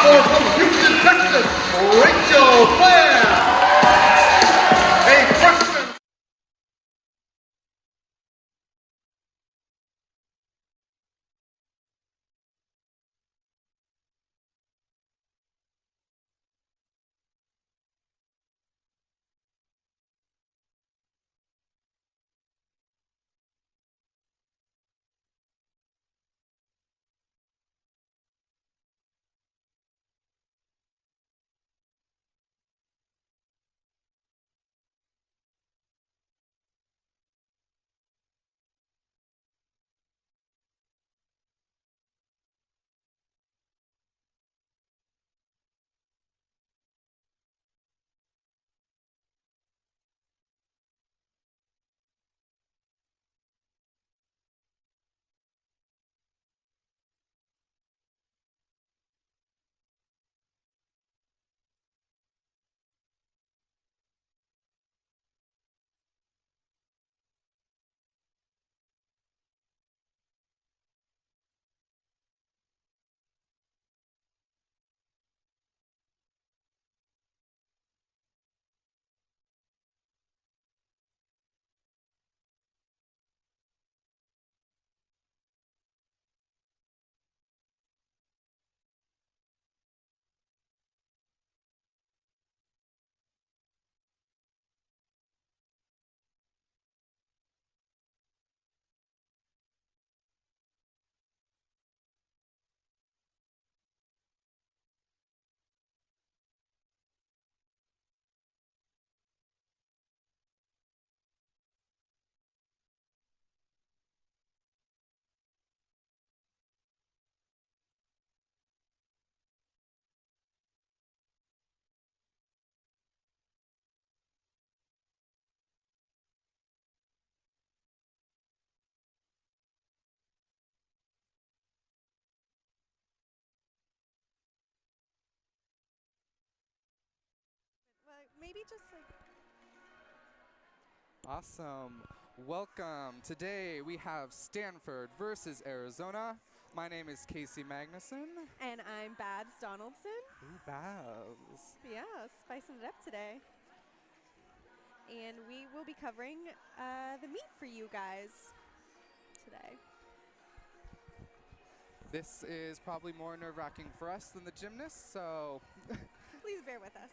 power from Houston, Texas, Rachel Flair. A freshman. Well, maybe just like. Awesome. Welcome. Today we have Stanford versus Arizona. My name is Casey Magnuson. And I'm Babs Donaldson. Ooh, Babs. Yeah, spicing it up today. And we will be covering the meet for you guys today. This is probably more nerve-wracking for us than the gymnasts, so Please bear with us.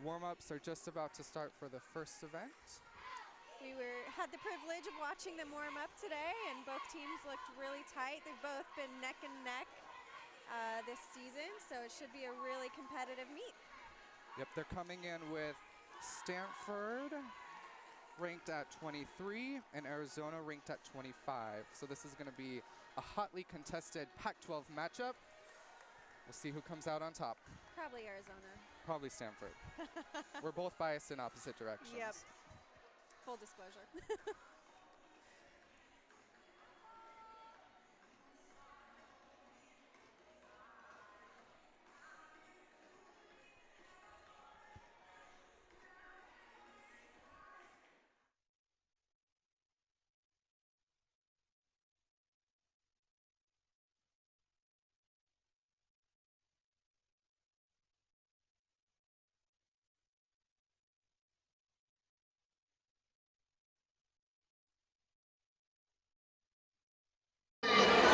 warm-ups are just about to start for the first event. We had the privilege of watching them warm up today, and both teams looked really tight. They've both been neck and neck this season, so it should be a really competitive meet. Yep, they're coming in with Stanford ranked at 23 and Arizona ranked at 25. So this is going to be a hotly contested Pac-12 matchup. We'll see who comes out on top. Probably Arizona. Probably Stanford. We're both biased in opposite directions. Yep. Full disclosure.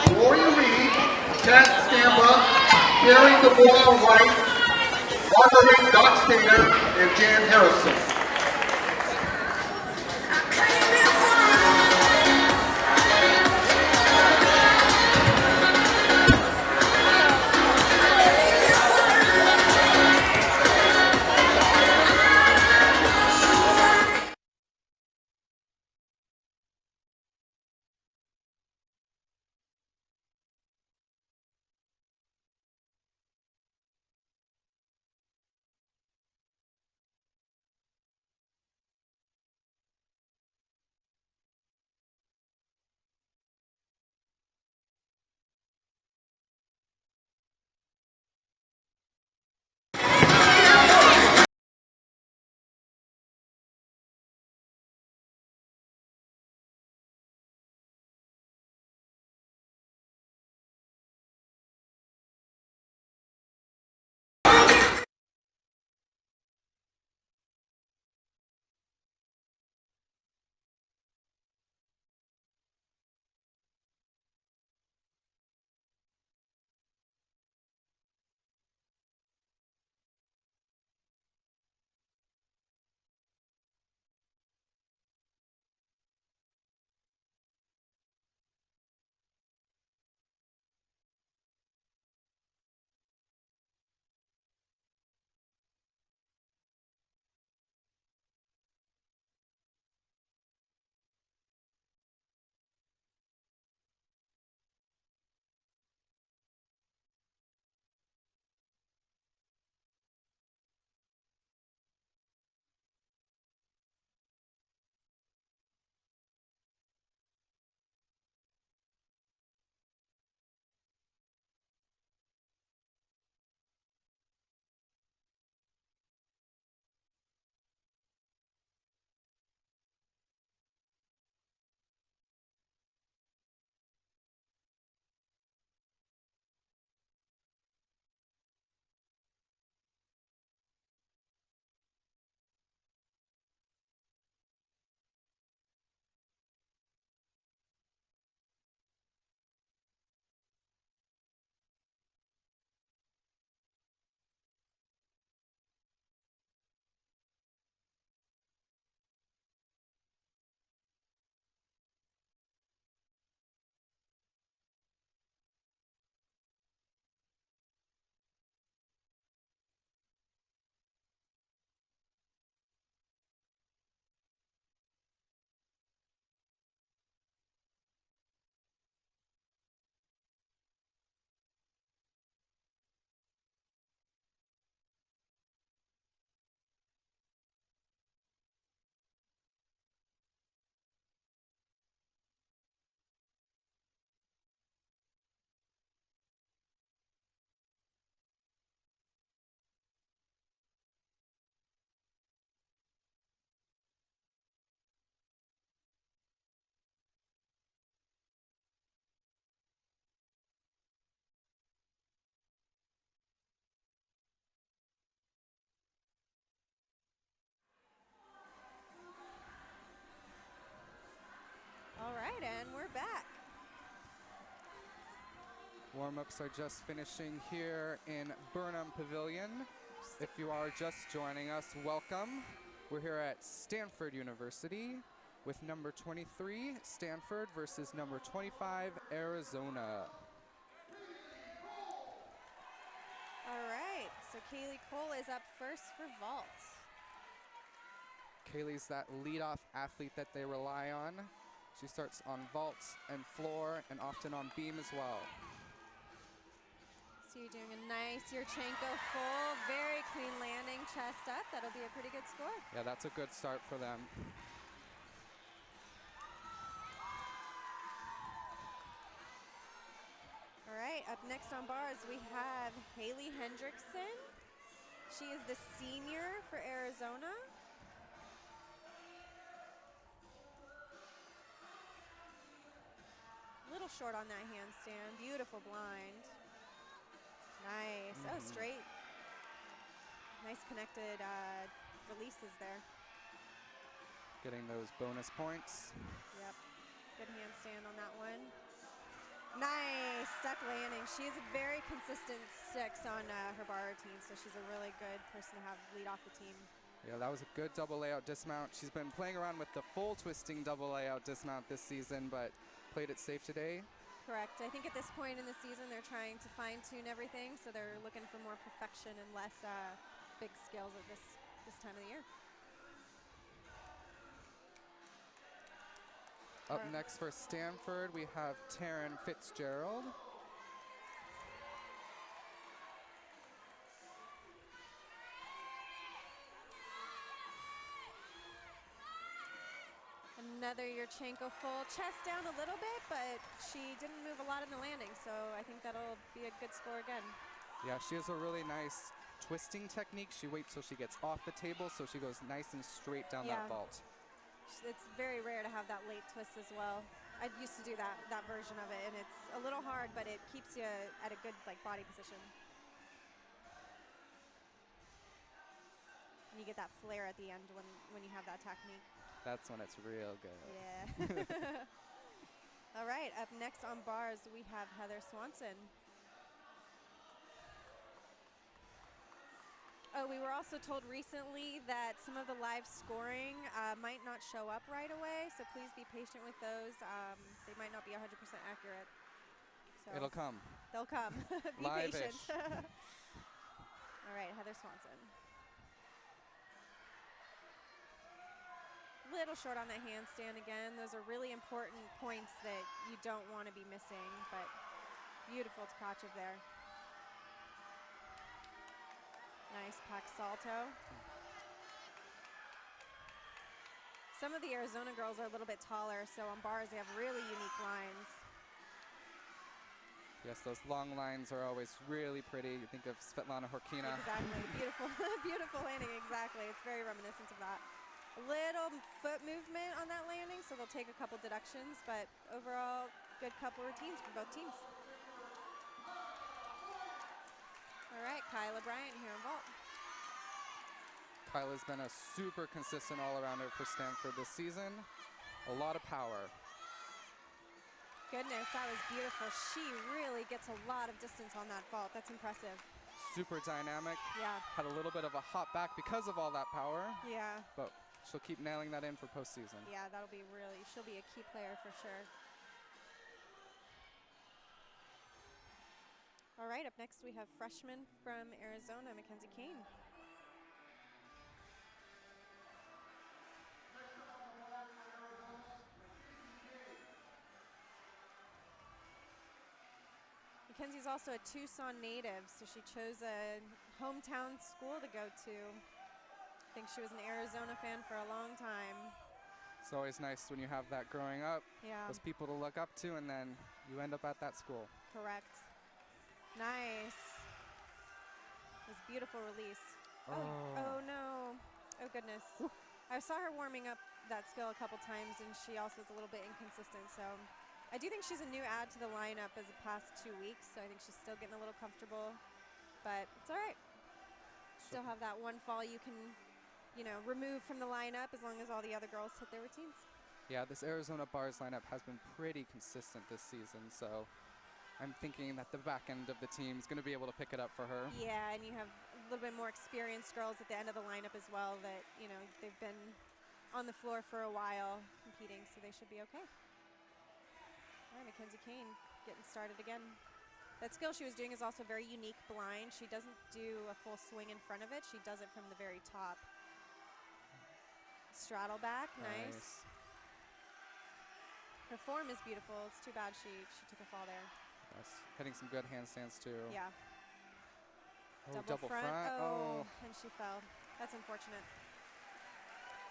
Gloria Reed, Chad Scamba, Gary DeBois White, Marguerite Dockstader, and Jan Harrison. Warm-ups are just finishing here in Burnham Pavilion. If you are just joining us, welcome. We're here at Stanford University with number 23, Stanford, versus number 25, Arizona. All right, so Kaylee Cole is up first for vault. Kaylee's that leadoff athlete that they rely on. She starts on vault and floor and often on beam as well. So you're doing a nice Yurchenko full, very clean landing, chest up. That'll be a pretty good score. Yeah, that's a good start for them. All right, up next on bars, we have Haley Hendrickson. She is the senior for Arizona. A little short on that handstand. Beautiful blind. Nice. Oh, straight. Nice connected releases there. Getting those bonus points. Yep. Good handstand on that one. Nice. Stuck landing. She is a very consistent six on her bar routine, so she's a really good person to have lead off the team. Yeah, that was a good double layout dismount. She's been playing around with the full twisting double layout dismount this season, but played it safe today. Correct. I think at this point in the season, they're trying to fine-tune everything, so they're looking for more perfection and less big skills at this time of the year. Up next for Stanford, we have Taryn Fitzgerald. Another Yurchenko full, chest down a little bit, but she didn't move a lot in the landing, so I think that'll be a good score again. Yeah, she has a really nice twisting technique. She waits till she gets off the table, so she goes nice and straight down that vault. It's very rare to have that late twist as well. I used to do that version of it, and it's a little hard, but it keeps you at a good body position. And you get that flare at the end when you have that technique. That's when it's real good. Yeah. All right, up next on bars, we have Heather Swanson. Oh, we were also told recently that some of the live scoring might not show up right away, so please be patient with those. They might not be 100% accurate. So It'll come. they'll come. Be Live-ish. patient. All right, Heather Swanson. Little short on that handstand again. Those are really important points that you don't want to be missing, but beautiful Tkachev there. Nice pack salto. Some of the Arizona girls are a little bit taller, so on bars they have really unique lines. Yes, those long lines are always really pretty. You think of Svetlana Horkina. Exactly, beautiful, beautiful landing, exactly. It's very reminiscent of that. A little foot movement on that landing, so they'll take a couple deductions, but overall, good couple routines for both teams. All right, Kyla Bryant here in vault. Kyla's been a super consistent all-arounder for Stanford this season. A lot of power. Goodness, that was beautiful. She really gets a lot of distance on that vault. That's impressive. Super dynamic. Yeah. Had a little bit of a hop back because of all that power. Yeah. But she'll keep nailing that in for postseason. Yeah, that'll be she'll be a key player for sure. All right, up next we have freshman from Arizona, Mackenzie Kane. Mackenzie's also a Tucson native, so she chose a hometown school to go to. I think she was an Arizona fan for a long time. It's always nice when you have that growing up. Yeah. Those people to look up to, and then you end up at that school. Correct. Nice. It was a beautiful release. Oh no. Oh goodness. Woo. I saw her warming up that skill a couple times, and she also is a little bit inconsistent, so I do think she's a new add to the lineup as the past 2 weeks, so I think she's still getting a little comfortable, but it's all right. Still have that one fall you can, remove from the lineup as long as all the other girls hit their routines. Yeah, this Arizona bars lineup has been pretty consistent this season, so I'm thinking that the back end of the team is going to be able to pick it up for her. Yeah, and you have a little bit more experienced girls at the end of the lineup as well that, you know, they've been on the floor for a while competing, so they should be okay. All right, Mackenzie Kane getting started again. That skill she was doing is also very unique blind. She doesn't do a full swing in front of it. She does it from the very top. Straddle back, nice. Her form is beautiful. It's too bad she took a fall there. Yes, hitting some good handstands too. Yeah. Oh, double front. Oh, and she fell. That's unfortunate.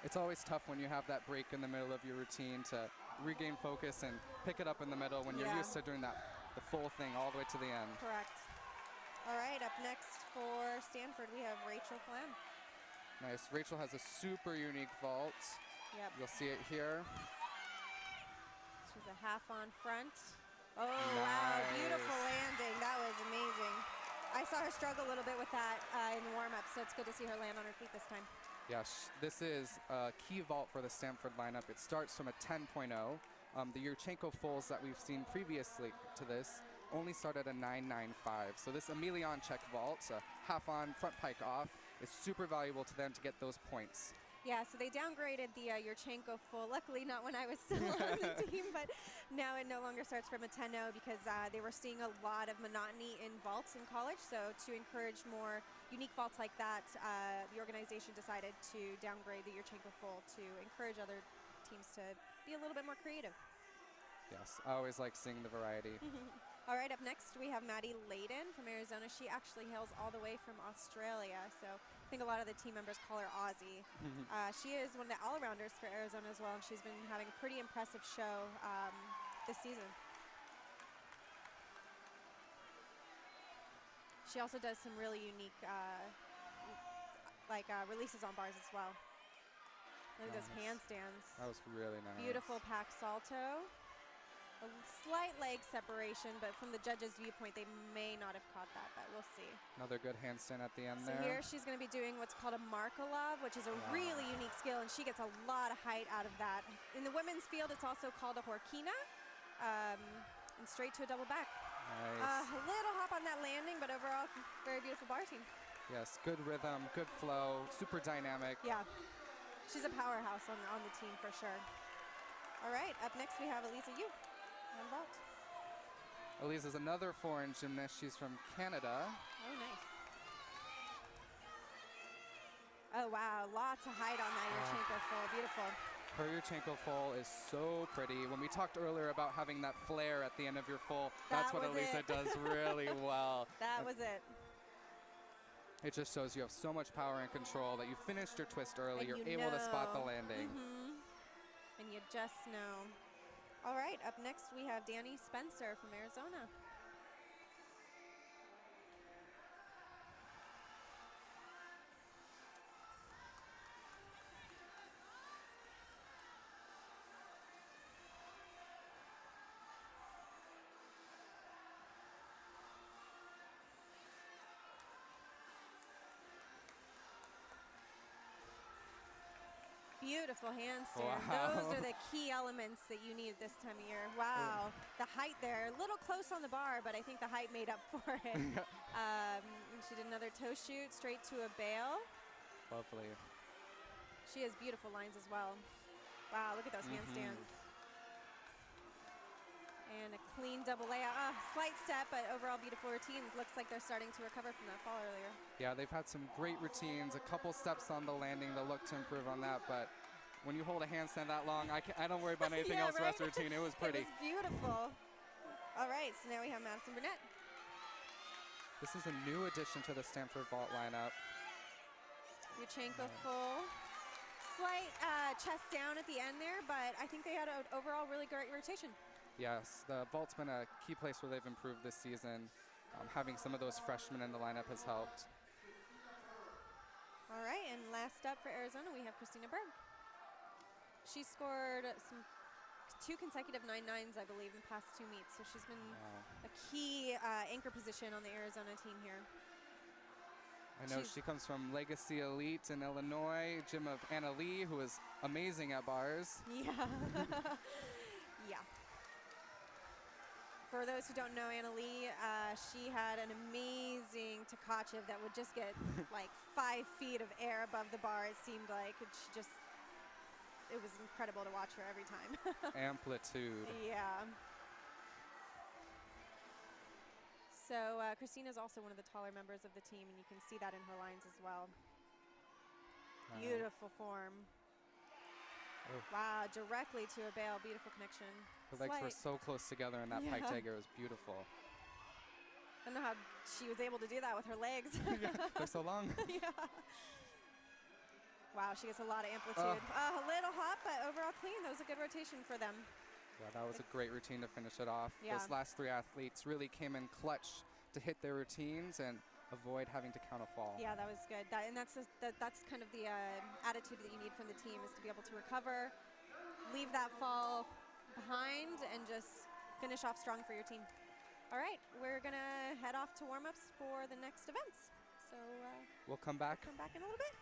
It's always tough when you have that break in the middle of your routine to regain focus and pick it up in the middle when you're used to doing the full thing all the way to the end. Correct. All right, up next for Stanford, we have Rachel Flam. Nice. Rachel has a super unique vault. Yep. You'll see it here. She's a half on front. Oh, nice. Wow, beautiful landing. That was amazing. I saw her struggle a little bit with that in the warm-up, so it's good to see her land on her feet this time. Yes, this is a key vault for the Stanford lineup. It starts from a 10.0. The Yurchenko fulls that we've seen previously to this only start at a 9.95. So this Emelianchik vault, half on, front pike off, is super valuable to them to get those points. Yeah, so they downgraded the Yurchenko full. Luckily, not when I was still on the team, but now it no longer starts from a 10.0 because they were seeing a lot of monotony in vaults in college. So to encourage more unique vaults like that, the organization decided to downgrade the Yurchenko full to encourage other teams to be a little bit more creative. Yes, I always like seeing the variety. All right, up next we have Maddie Layden from Arizona. She actually hails all the way from Australia, so I think a lot of the team members call her Aussie. She is one of the all-arounders for Arizona as well, and she's been having a pretty impressive show this season. She also does some really unique releases on bars as well. Look at those handstands. That was really nice. Beautiful pack salto. A slight leg separation, but from the judges' viewpoint, they may not have caught that, but we'll see. Another good handstand at the end So there. here she's going to be doing what's called a Markolov, which is a really unique skill, and she gets a lot of height out of that. In the women's field, it's also called a Horkina, and straight to a double back. Nice. A little hop on that landing, but overall, very beautiful bar team. Yes, good rhythm, good flow, super dynamic. Yeah, she's a powerhouse on the team for sure. All right, up next we have Elisa Yu. Elisa's another foreign gymnast. She's from Canada. Oh, nice. Oh, wow. Lots of height on that Yurchenko full. Beautiful. Her Yurchenko full is so pretty. When we talked earlier about having that flare at the end of your full, that's what Elisa does really well. That was it. It just shows you have so much power and control that you finished your twist early. You're able to spot the landing. And you just know. All right, up next we have Danny Spencer from Arizona. Beautiful handstand. Wow. Those are the key elements that you need this time of year. Wow. The height there, a little close on the bar, but I think the height made up for it. And she did another toe shoot straight to a bail. Lovely. She has beautiful lines as well. Wow, look at those handstands. And a clean double layout. Slight step, but overall beautiful routine. Looks like they're starting to recover from that fall earlier. Yeah, they've had some great routines, a couple steps on the landing. They'll look to improve on that, but when you hold a handstand that long, I don't worry about anything else rest of the routine. It was pretty. It was beautiful. All right, so now we have Madison Burnett. This is a new addition to the Stanford vault lineup. Yurchenko full. Slight chest down at the end there, but I think they had an overall really great rotation. Yes, the vault's been a key place where they've improved this season. Having some of those freshmen in the lineup has helped. All right, and last up for Arizona, we have Christina Berg. She scored two consecutive 9.9s, I believe, in the past 2 meets. So she's been a key anchor position on the Arizona team here. I know she comes from Legacy Elite in Illinois, gym of Anna Lee, who is amazing at bars. Yeah. Yeah. For those who don't know Anna Lee, she had an amazing Tkachev that would just get like 5 feet of air above the bar, it seemed like. It was incredible to watch her every time. Amplitude. Yeah. So Christina's also one of the taller members of the team, and you can see that in her lines as well. Beautiful form. Oh. Wow, directly to a bail. Beautiful connection. The legs were so close together in that pike dagger. It was beautiful. I don't know how she was able to do that with her legs. Yeah, they're so long. Yeah. Wow, she gets a lot of amplitude. A little hot, but overall clean. That was a good rotation for them. Yeah, that was a great routine to finish it off. Yeah. Those last 3 athletes really came in clutch to hit their routines and avoid having to count a fall. Yeah, that was good. That's kind of the attitude that you need from the team, is to be able to recover, leave that fall behind, and just finish off strong for your team. All right, we're going to head off to warm-ups for the next events. So we'll come back. in a little bit.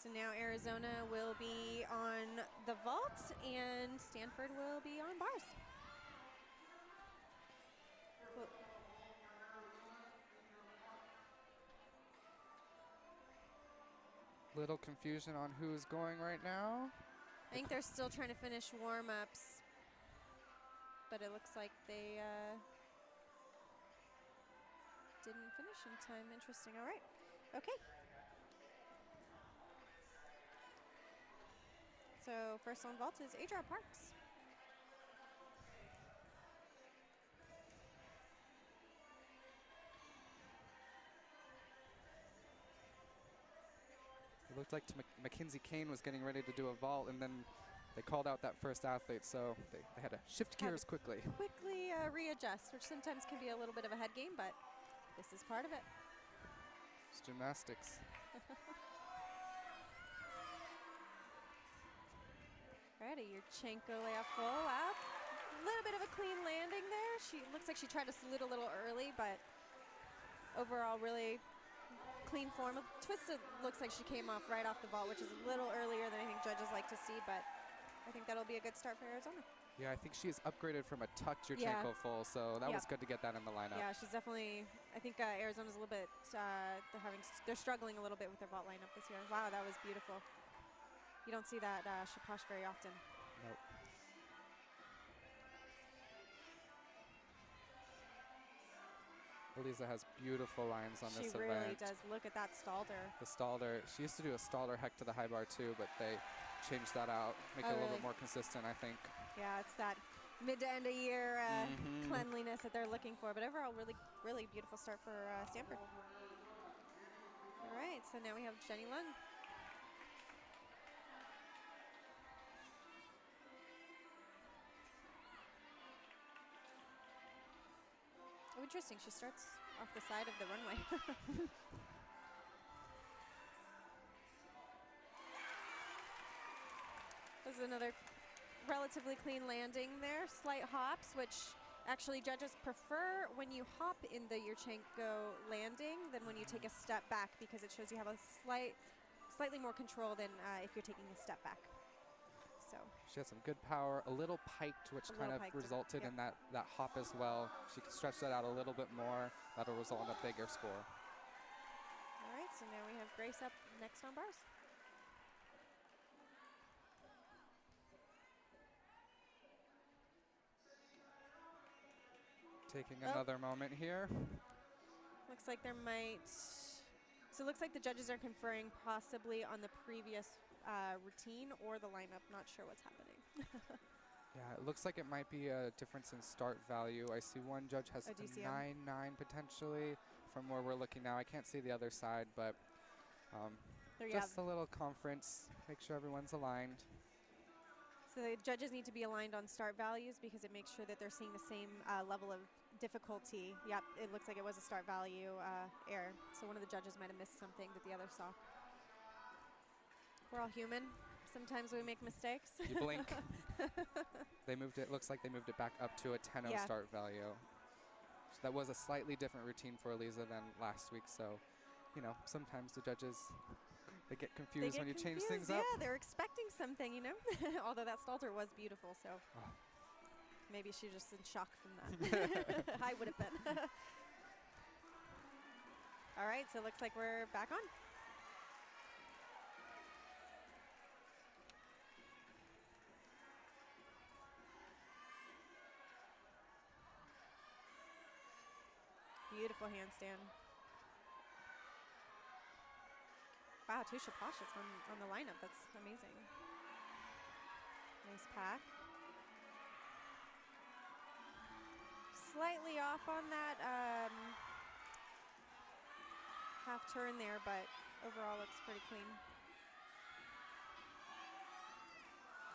So now Arizona will be on the vault and Stanford will be on bars. Cool. Little confusion on who's going right now. I think they're still trying to finish warm-ups, but it looks like they didn't finish in time. Interesting. All right. Okay. So first on vault is Adria Parks. It looked like Mackenzie Kane was getting ready to do a vault, and then they called out that first athlete, so they had to shift gears quickly. Quickly readjust, which sometimes can be a little bit of a head game, but this is part of it. It's gymnastics. Alrighty, Yurchenko layout full up. A little bit of a clean landing there. She looks like she tried to salute a little early, but overall really clean form. Twisted looks like she came off right off the vault, which is a little earlier than I think judges like to see, but I think that'll be a good start for Arizona. Yeah, I think she's upgraded from a tucked Yurchenko full, so that was good to get that in the lineup. Yeah, she's definitely, I think Arizona's a little bit, they're struggling a little bit with their vault lineup this year. Wow, that was beautiful. You don't see that Shaposh very often. Nope. Eliza has beautiful lines on this event. She really does. Look at that Stalder. The Stalder. She used to do a Stalder heck to the high bar too, but they changed that out, make it a little bit more consistent, I think. Yeah, it's that mid to end of year cleanliness that they're looking for. But overall, really, really beautiful start for Stanford. All right, so now we have Jenny Lund. Oh, interesting. She starts off the side of the runway. This is another relatively clean landing there. Slight hops, which actually judges prefer when you hop in the Yurchenko landing than when you take a step back, because it shows you have a slightly more control than if you're taking a step back. So she has some good power, a little piked, which kind of resulted in that hop as well. She can stretch that out a little bit more. That'll result in a bigger score. All right, so now we have Grace up next on bars. Taking another moment here. Looks like there might, so it looks like the judges are conferring possibly on the previous routine or the lineup. Not sure what's happening. Yeah, it looks like it might be a difference in start value. I see one judge has a 9-9 potentially from where we're looking now. I can't see the other side, but just a little conference. Make sure everyone's aligned. So the judges need to be aligned on start values because it makes sure that they're seeing the same level of difficulty. Yep, it looks like it was a start value error. So one of the judges might have missed something that the other saw. We're all human. Sometimes we make mistakes. You blink. They moved it. Looks like they moved it back up to a 10-0 start value. So that was a slightly different routine for Eliza than last week. So, you know, sometimes the judges, they get confused when you change things up. Yeah, they're expecting something, you know. Although that Stalter was beautiful, so maybe she's just in shock from that. I would have been. All right, so it looks like we're back on. Beautiful handstand. Wow, two Shaposhas on the lineup. That's amazing. Nice pack. Slightly off on that half turn there, but overall looks pretty clean.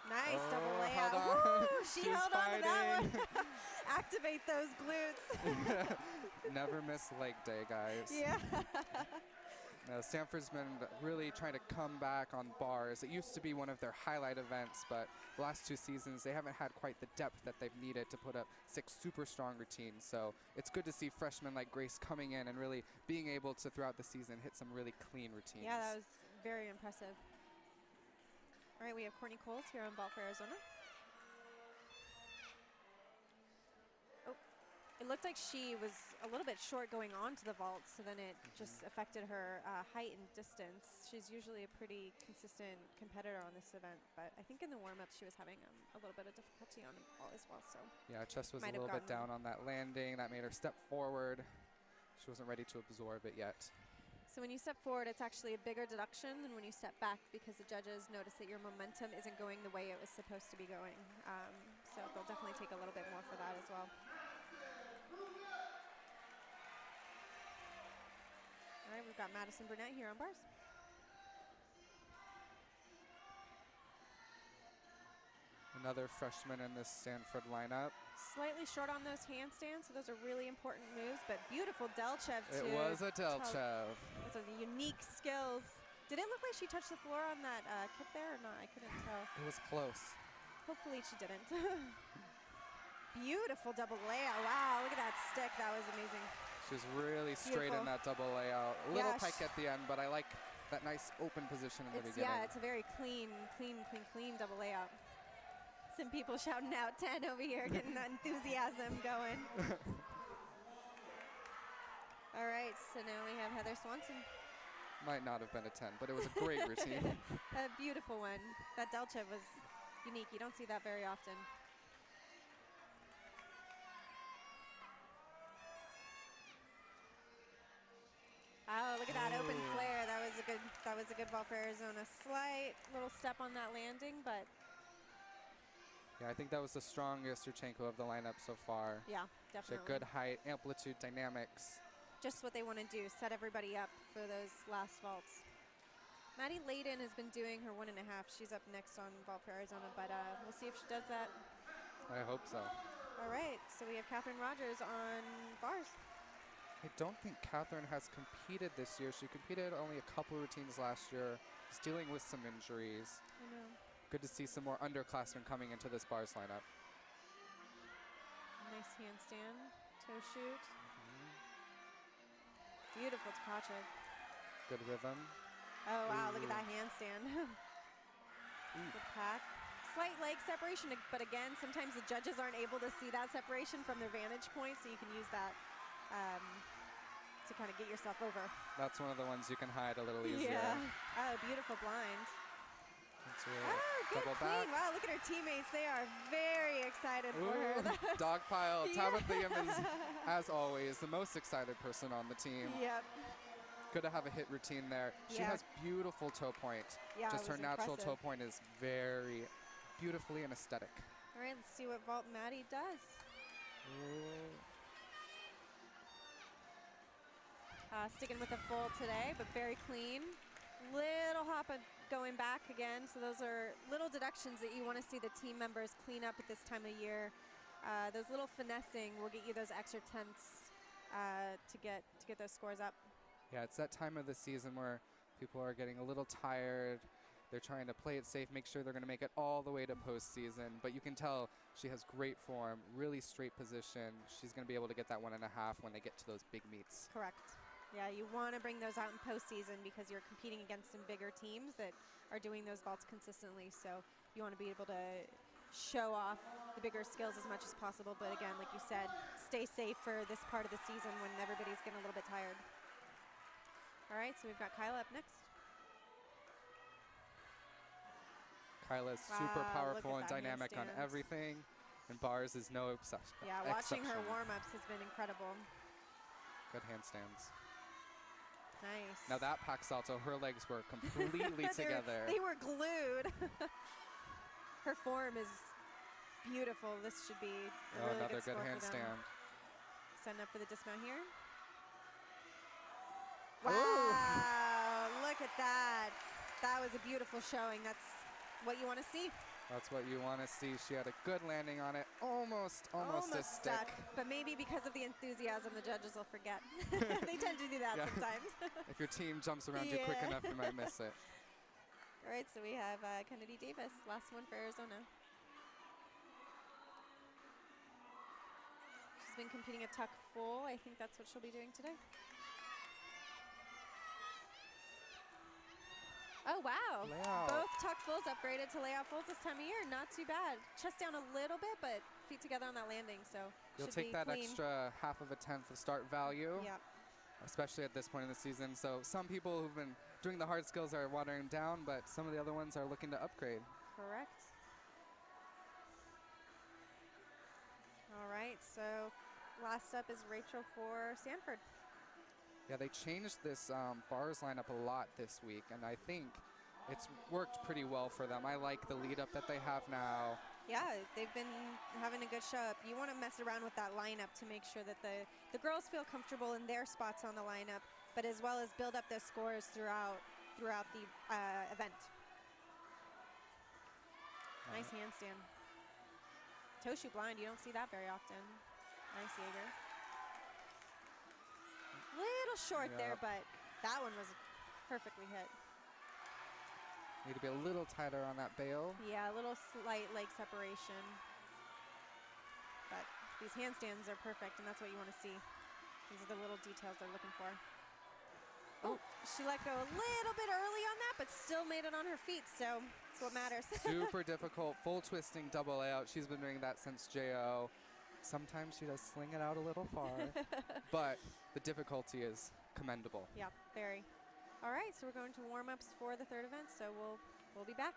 Nice double layout. Woo! She held on to that one. Activate those glutes. Never miss leg day, guys. Yeah. No, Stanford's been really trying to come back on bars. It used to be one of their highlight events, but the last 2 seasons, they haven't had quite the depth that they've needed to put up 6 super strong routines. So it's good to see freshmen like Grace coming in and really being able to, throughout the season, hit some really clean routines. Yeah, that was very impressive. All right, we have Courtney Coles here on vault for Arizona. Oh, it looked like she was a little bit short going on to the vault, so then it just affected her height and distance. She's usually a pretty consistent competitor on this event, but I think in the warm-ups she was having a little bit of difficulty on the vault as well. So yeah, chest was a little bit down on that landing. That made her step forward. She wasn't ready to absorb it yet. So when you step forward, it's actually a bigger deduction than when you step back because the judges notice that your momentum isn't going the way it was supposed to be going. So they'll definitely take a little bit more for that as well. All right, we've got Madison Burnett here on bars. Another freshman in this Stanford lineup. Slightly short on those handstands, so those are really important moves, but beautiful Delchev too. It was a Delchev. Those are the unique skills. Did it look like she touched the floor on that kick there or not? I couldn't tell. It was close. Hopefully she didn't. Beautiful double layout. Wow, look at that stick. That was amazing. She was really straight in that double layout. A little pike at the end, but I like that nice open position in the beginning. Yeah, it's a very clean double layout. Some people shouting out 10 over here, getting that enthusiasm going. All right, so now we have Heather Swanson. Might not have been a 10, but it was a great routine. A beautiful one. That Delchev was unique. You don't see that very often. Oh, look at that open flare. That was a good ball for Arizona. Slight little step on that landing, but yeah, I think that was the strongest Yurchenko of the lineup so far. yeah, She definitely. had good height, amplitude, dynamics. Just what they want to do, set everybody up for those last vaults. Maddie Layden has been doing her 1.5. She's up next on vault for Arizona, but we'll see if she does that. I hope so. All right, so we have Catherine Rogers on bars. I don't think Catherine has competed this year. She competed only a couple routines last year. She's dealing with some injuries. I know. Good to see some more underclassmen coming into this bars lineup. Nice handstand, toe shoot. Beautiful Tkachev. Good rhythm. Oh, wow, look at that handstand. Good pack. Slight leg separation, but again, sometimes the judges aren't able to see that separation from their vantage point, so you can use that to kind of get yourself over. That's one of the ones you can hide a little easier. Yeah. Oh, beautiful blind. That's right. Oh, good Double clean. back. Wow, look at her teammates. They are very excited for her. Dog pile. Yeah. Tabitha Yim is, as always, the most excited person on the team. Yep. Good to have a hit routine there. She Yeah. has beautiful toe point. Yeah, Just it her was natural toe impressive. point is very beautifully and aesthetic. All right, let's see what vault Maddie does. Sticking with a full today, but very clean. Little hop going back again. So those are little deductions that you want to see the team members clean up at this time of year. Those little finessing will get you those extra tenths to get those scores up. Yeah, it's that time of the season where people are getting a little tired. They're trying to play it safe, make sure they're going to make it all the way to postseason. But you can tell she has great form, really straight position. She's going to be able to get that 1.5 when they get to those big meets. Correct. Yeah, you want to bring those out in postseason because you're competing against some bigger teams that are doing those vaults consistently. So you want to be able to show off the bigger skills as much as possible. But again, like you said, stay safe for this part of the season when everybody's getting a little bit tired. All right, so we've got Kyla up next. Kyla is super Wow, powerful look and at that dynamic on handstand. everything, and bars is no exception. Yeah, watching her warm-ups has been incredible. Good handstands. Nice. Now that pack salto, her legs were completely together. They were glued. Her form is beautiful. This should be a really another good good score for them. handstand. Setting up for the dismount here. Ooh. Wow, look at that. That was a beautiful showing. That's what you want to see. That's what you want to see. She had a good landing on it. Almost a stick. stuck. But maybe because of the enthusiasm, the judges will forget. They tend to do that Yeah. sometimes. If your team jumps around you quick Yeah. enough, you might miss it. All right, so we have Kennedy Davis, last one for Arizona. She's been competing at tuck full. I think that's what she'll be doing today. Oh, wow. Layout. Both tuck fulls upgraded to layout fulls this time of year. Not too bad. Chest down a little bit, but feet together on that landing, so You'll should take be that clean. extra half of a tenth of start value, Yep. especially at this point in the season. So some people who've been doing the hard skills are watering down, but some of the other ones are looking to upgrade. Correct. All right, so last up is Rachel for Stanford. Yeah, they changed this bars lineup a lot this week, and I think it's worked pretty well for them. I like the lead up that they have now. Yeah, they've been having a good show up. You want to mess around with that lineup to make sure that the girls feel comfortable in their spots on the lineup, but as well as build up their scores throughout the event. Nice handstand. Toe shoe blind, you don't see that very often. Nice Jaeger. Little short there, but that one was perfectly hit. Need to be a little tighter on that bail. Yeah, a little slight leg separation. But these handstands are perfect, and that's what you want to see. These are the little details they're looking for. Oh, she let go a little bit early on that, but still made it on her feet, so that's what matters. Super difficult, full twisting double layout. She's been doing that since JO. Sometimes she does sling it out a little far, but the difficulty is commendable. Yeah, very. All right, so we're going to warm-ups for the third event, so we'll be back.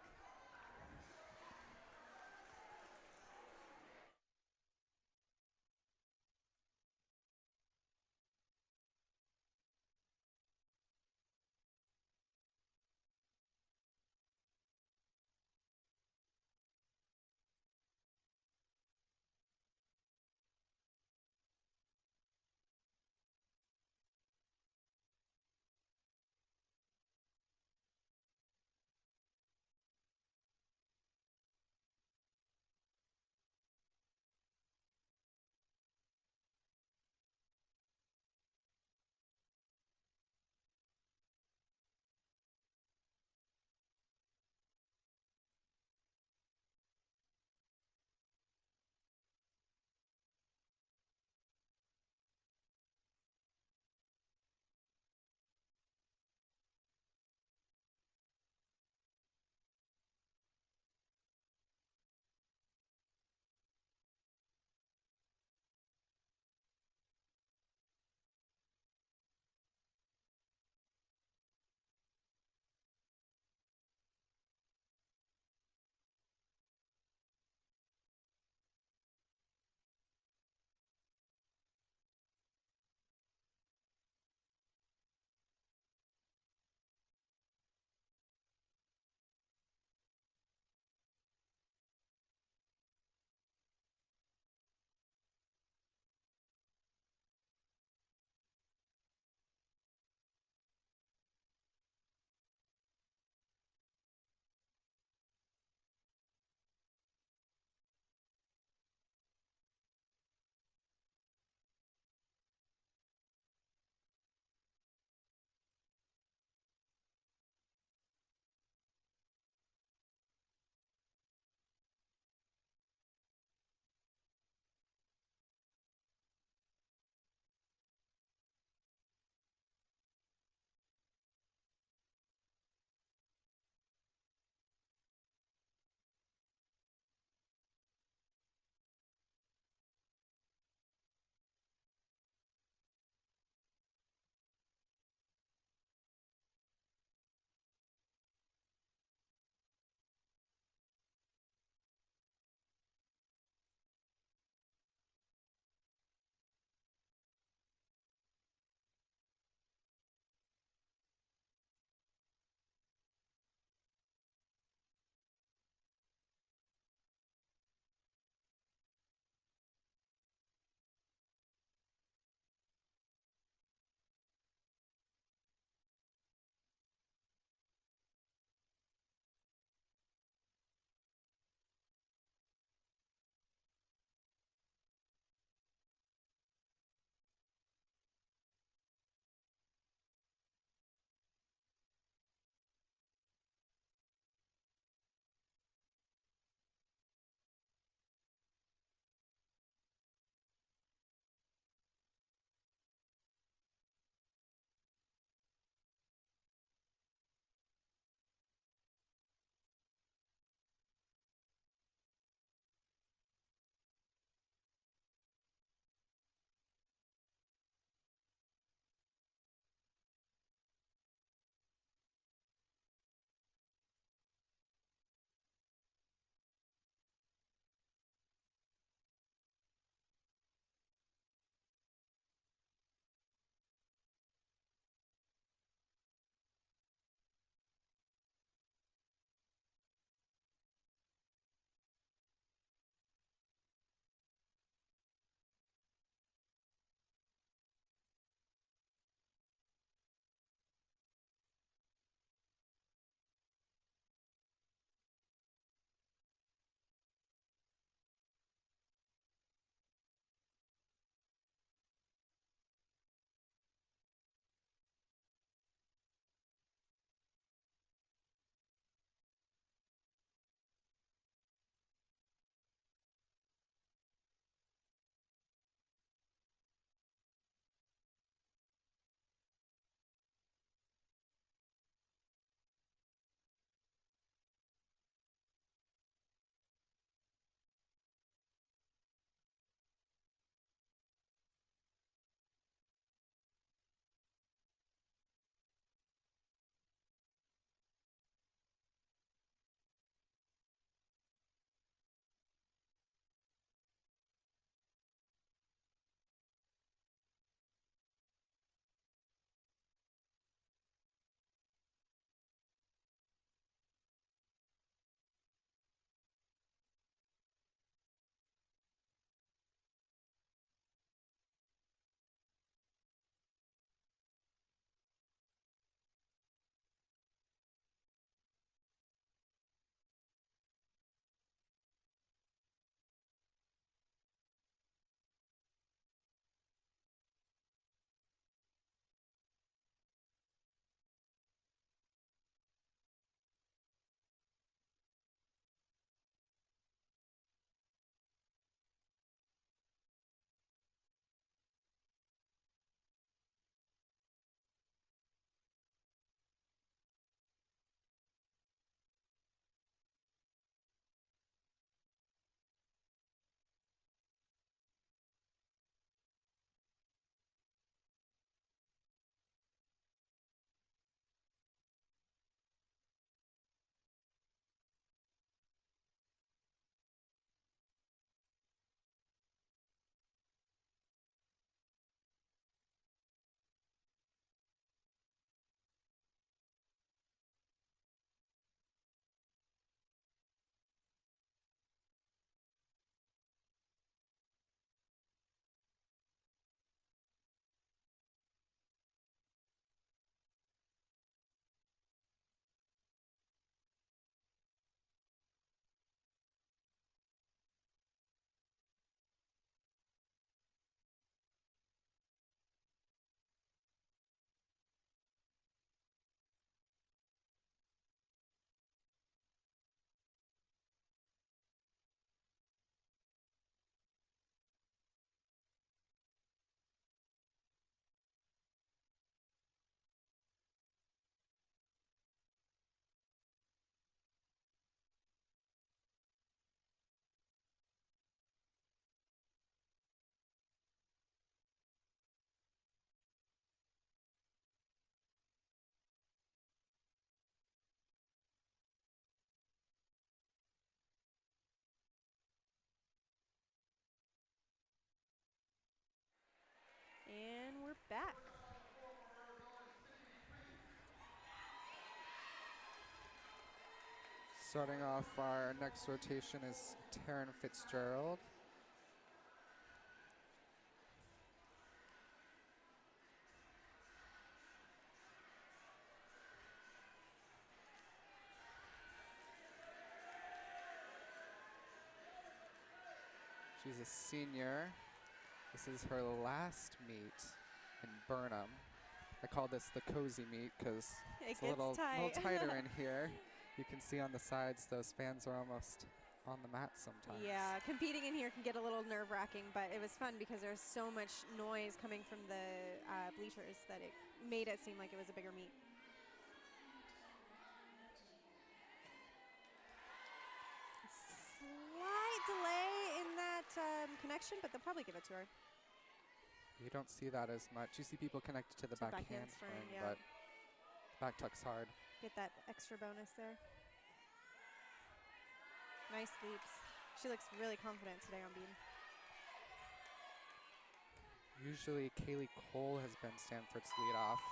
we're back. Starting off, our next rotation is Taryn Fitzgerald. She's a senior. This is her last meet in Burnham. I call this the cozy meet because it's a little tighter in here. You can see on the sides those fans are almost on the mat sometimes. Yeah, competing in here can get a little nerve-wracking, but it was fun because there's so much noise coming from the bleachers that it made it seem like it was a bigger meet. Slight delay in that connection, but they'll probably give it to her. You don't see that as much. You see people connected to the back handspring, yeah. but back tuck's hard. Get that extra bonus there. Nice leaps. She looks really confident today on beam. Usually Kaylee Cole has been Stanford's leadoff.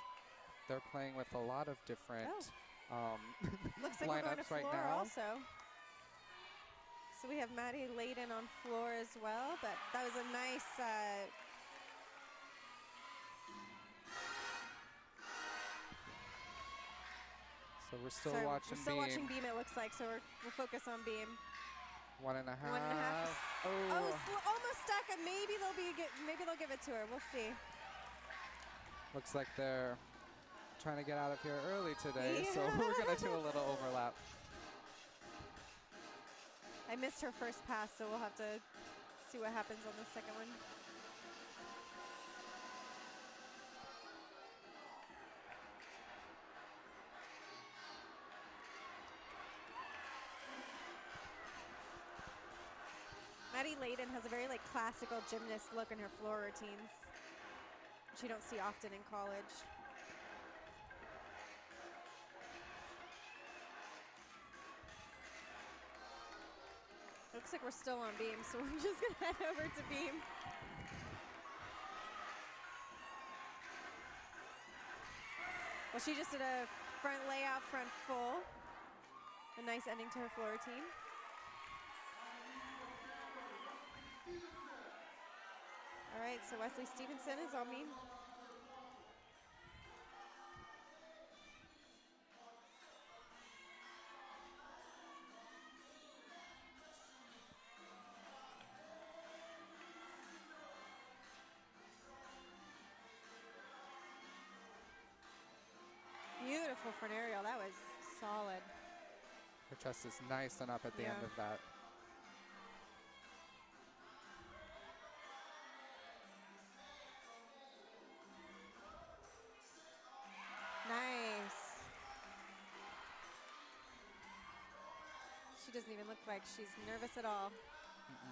They're playing with a lot of different Looks like we're going to lineups right floor now. also. So we have Maddie Layden on floor as well, but that was a nice So we're still watching We're still beam. watching beam, it looks like, so we'll focus on beam. 1.5. 1.5. Oh, Almost stuck. Maybe they'll give it to her. We'll see. looks like they're trying to get out of here early today, so we're going to do a little overlap. I missed her first pass, so we'll have to see what happens on the second one. Maddie Layden has a very classical gymnast look in her floor routines, which you don't see often in college. Looks like we're still on beam, so we're just gonna head over to beam. Well, she just did a front layout, front full. A nice ending to her floor routine. All right, so Wesley Stevenson is on beam. Beautiful front aerial, that was solid. Her chest is nice and up at the end of that. Nice. She doesn't even look like she's nervous at all.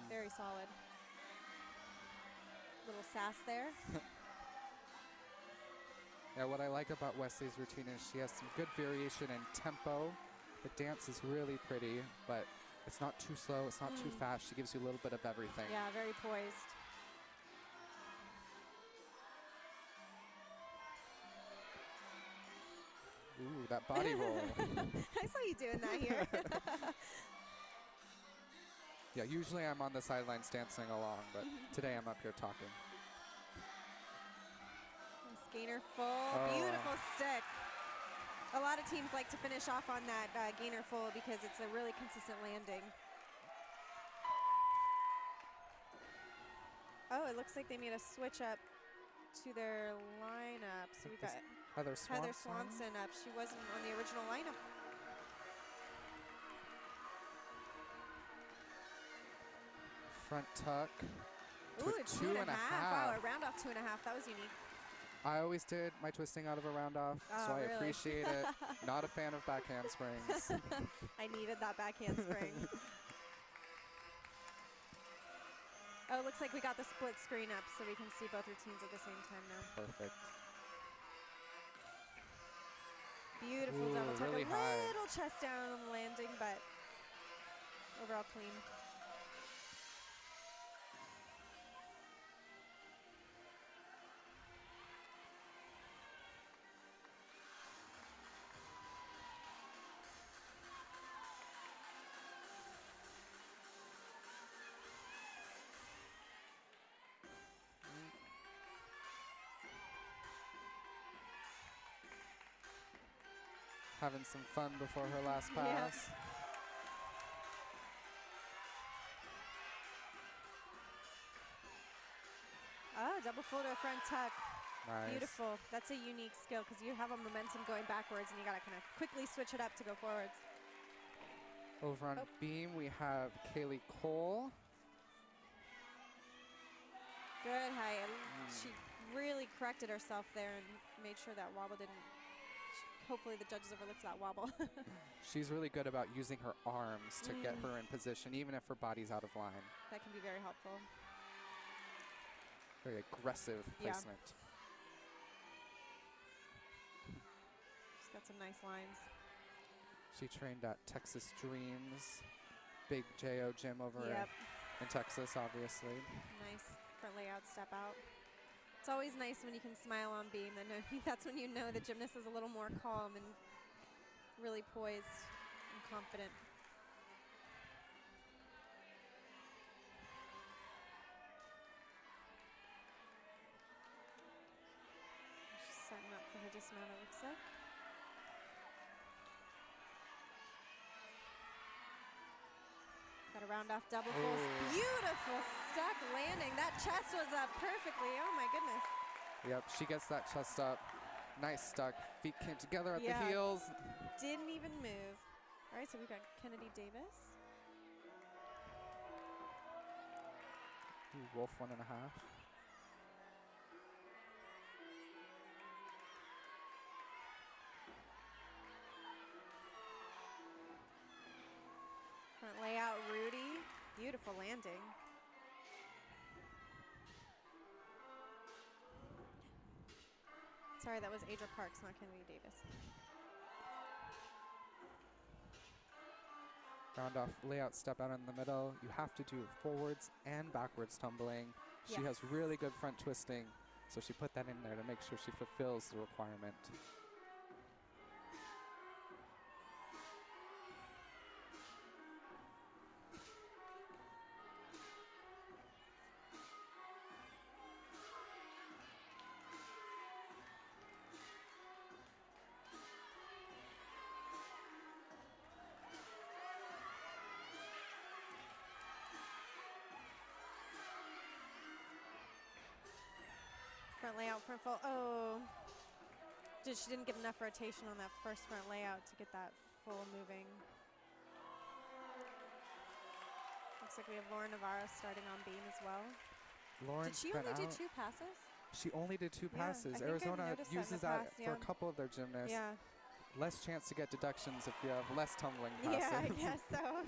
Very solid. Little sass there. Yeah, what I like about Wesley's routine is she has some good variation in tempo. The dance is really pretty, but it's not too slow, it's not too fast. She gives you a little bit of everything. Yeah, very poised. Ooh, that body roll. I saw you doing that here. Yeah, usually I'm on the sidelines dancing along, but today I'm up here talking. Nice gainer full, beautiful stick. A lot of teams like to finish off on that gainer full because it's a really consistent landing. Oh, it looks like they made a switch up to their lineup. So we've got Heather Swanson up. She wasn't on the original lineup. Front tuck. Ooh, a 2.5. Wow, a round off 2.5. That was unique. I always did my twisting out of a round off, so I really? appreciate it. Not a fan of back handsprings. I needed that back handspring. Oh, it looks like we got the split screen up so we can see both routines at the same time now. Perfect. Beautiful Ooh, double tuck. really A high. little chest down on the landing, but overall clean. Having some fun before her last pass. Yep. Oh, double full to a front tuck. Nice. Beautiful. That's a unique skill because you have a momentum going backwards and you got to kind of quickly switch it up to go forwards. Over on beam, we have Kaylee Cole. Good high. She really corrected herself there and made sure that wobble didn't. Hopefully the judges overlooked that wobble. She's really good about using her arms to get her in position, even if her body's out of line. That can be very helpful. Very aggressive placement. She's got some nice lines. She trained at Texas Dreams, big JO gym over in Texas, obviously. Nice front layout step out. It's always nice when you can smile on beam. And I think that's when you know the gymnast is a little more calm and really poised and confident. She's setting up for her dismount, it looks like. Got a round off double fulls. Beautiful stuck landing. That chest was up perfectly. Oh my goodness. Yep, she gets that chest up. Nice stuck. Feet came together at the heels. Didn't even move. All right, so we've got Kennedy Davis. Ooh, Wolf 1.5. Front layout, Rudy. Beautiful landing. Sorry, that was Adria Parks, not Kennedy Davis. Round off layout step out in the middle. You have to do forwards and backwards tumbling. She has really good front twisting, so she put that in there to make sure she fulfills the requirement. Front layout, front full. Oh, she didn't get enough rotation on that first front layout to get that full moving. Looks like we have Lauren Navarro starting on beam as well. Lauren's Did she only do 2 passes? She only did 2 passes. I think Arizona uses that for a yeah. couple of their gymnasts. Yeah. Less chance to get deductions if you have less tumbling passes. Yeah, I guess so.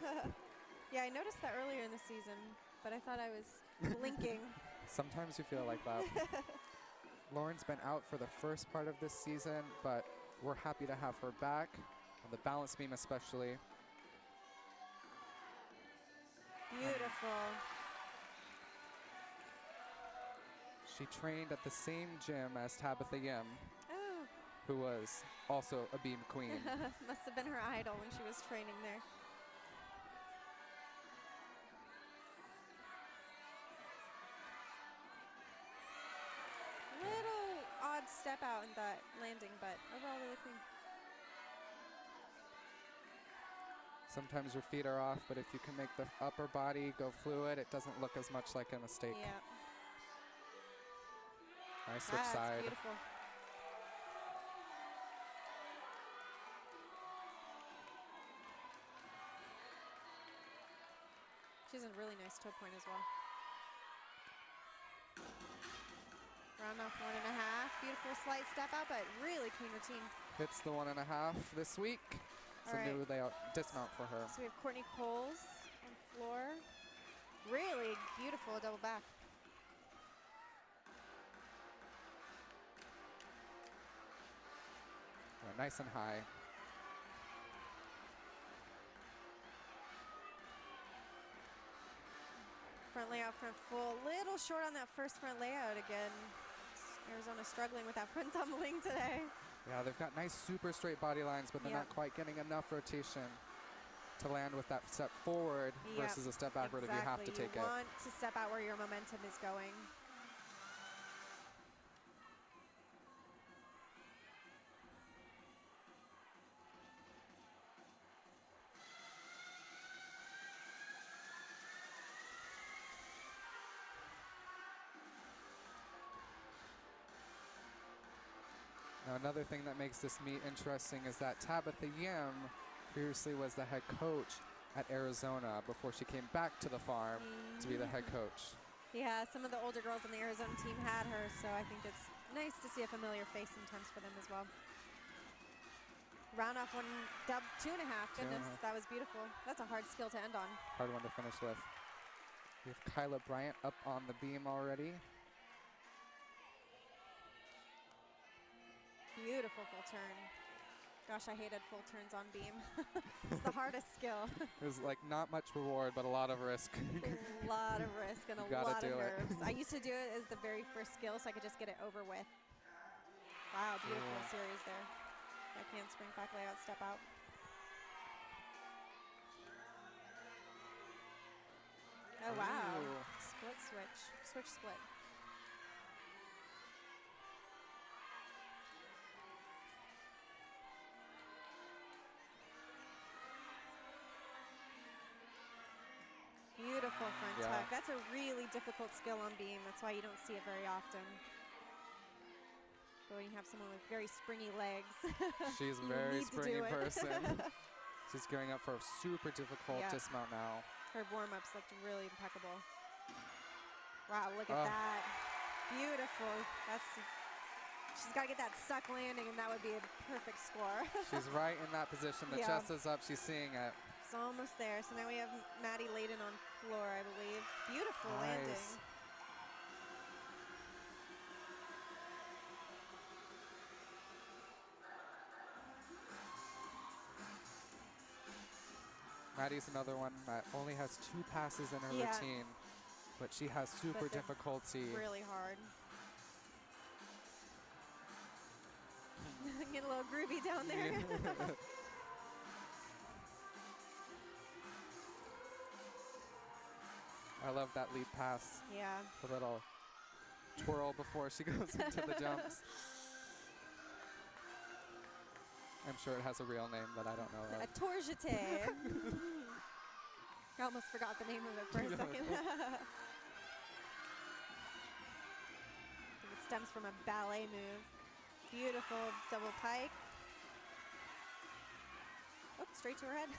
Yeah, I noticed that earlier in the season, but I thought I was blinking. Sometimes you feel like that. Lauren's been out for the first part of this season, but we're happy to have her back, on the balance beam especially. Beautiful. She trained at the same gym as Tabitha Yim, Oh. who was also a beam queen. Must have been her idol when she was training there. Little odd step out in that landing, but overall really clean. Sometimes your feet are off, but if you can make the upper body go fluid, it doesn't look as much like a mistake. Yeah. Nice switch side. Beautiful. She has a really nice toe point as well. Round off 1.5. Beautiful slight step out, but really clean routine. Hits the 1.5 this week. It's a new layout dismount for her. So we have Courtney Coles on floor. Really beautiful double back. Yeah, nice and high. Front layout, front full. Little short on that first front layout again. Arizona struggling with that front tumbling today. Yeah, they've got nice super straight body lines, but they're not quite getting enough rotation to land with that step forward versus a step backward if you have to take it. You want to step out where your momentum is going. Now, another thing that makes this meet interesting is that Tabitha Yim previously was the head coach at Arizona before she came back to the farm to be the head coach. Yeah, some of the older girls on the Arizona team had her, so I think it's nice to see a familiar face sometimes for them as well. Round off one, dub 2.5. Goodness, that was beautiful. That's a hard skill to end on. Hard one to finish with. We have Kyla Bryant up on the beam already. Beautiful full turn. Gosh, I hated full turns on beam. It's the hardest skill. It was like not much reward, but a lot of risk. A lot of risk and a lot of nerves. I used to do it as the very first skill so I could just get it over with. Wow, beautiful series there. Back handspring, back layout, step out. Oh, wow. Ooh. Split switch. Switch split. Beautiful front tuck. That's a really difficult skill on beam. That's why you don't see it very often. But when you have someone with very springy legs, she's a very springy person. She's going up for a super difficult dismount now. Her warm-ups looked really impeccable. Wow, look at that. Beautiful. She's got to get that stuck landing, and that would be a perfect score. She's right in that position. The chest is up. She's seeing it. It's almost there. So now we have Maddie Layden on floor, I believe. Beautiful landing. Maddie's another one that only has 2 passes in her routine, but she has super difficulty. Really hard. Getting a little groovy down there. I love that lead pass. Yeah. The little twirl before she goes into the jumps. I'm sure it has a real name that I don't know of. A tourgette. I almost forgot the name of it for a second. I think it stems from a ballet move. Beautiful double pike. Oh, straight to her head.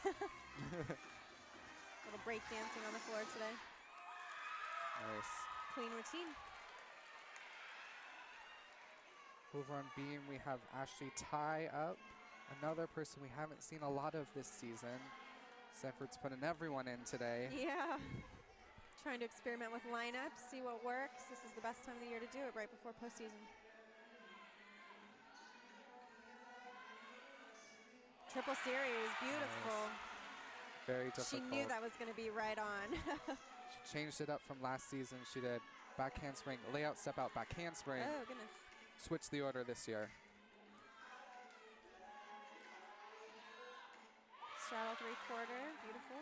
Little break dancing on the floor today. Nice. Clean routine. Over on beam, we have Ashley Ty up. Another person we haven't seen a lot of this season. Stanford's putting everyone in today. Yeah. Trying to experiment with lineups, see what works. This is the best time of the year to do it, right before postseason. Triple series, beautiful. Nice. Very difficult. She knew that was going to be right on. She changed it up from last season. She did back handspring, layout, step out, back handspring. Oh, goodness. Switched the order this year. Straddle 3/4, beautiful.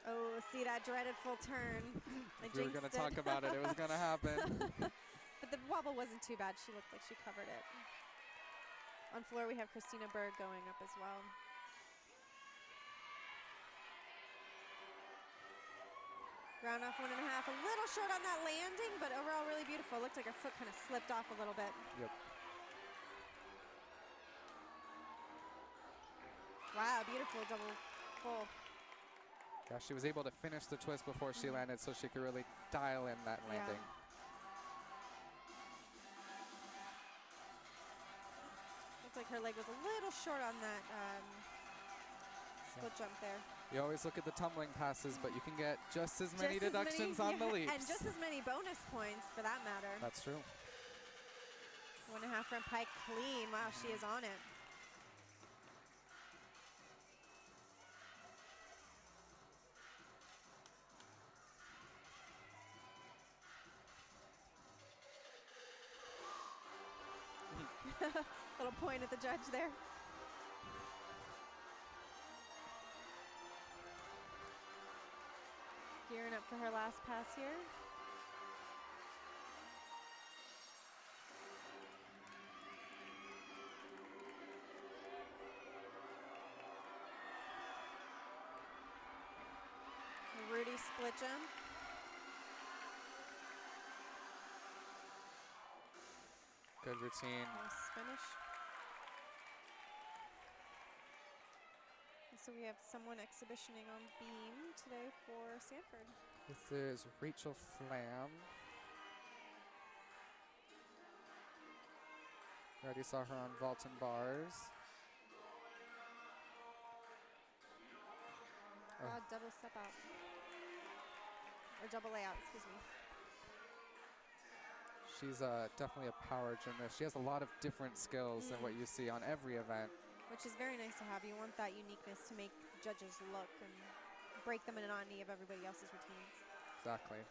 Oh, see that dreaded full turn. We were going to talk about it. It was going to happen. But the wobble wasn't too bad. She looked like she covered it. On floor, we have Christina Berg going up as well. Round off 1.5, a little short on that landing, but overall really beautiful. Looked like her foot kind of slipped off a little bit. Yep. Wow, beautiful double full. Yeah, she was able to finish the twist before she landed, so she could really dial in that landing. Looks like her leg was a little short on that split jump there. You always look at the tumbling passes, but you can get just as many deductions on the leaps. And just as many bonus points, for that matter. That's true. 1.5 front pike clean. Wow, she is on it. Little point at the judge there. Gearing up for her last pass here. Rudy switch them. Good routine. Nice finish. And so we have someone exhibitioning on beam today for Stanford. This is Rachel Flam. We already saw her on vault and bars. Double step out. Or double layout, excuse me. She's definitely a power gymnast. She has a lot of different skills than what you see on every event. Which is very nice to have. You want that uniqueness to make the judges look and break the monotony of everybody else's routines. Exactly.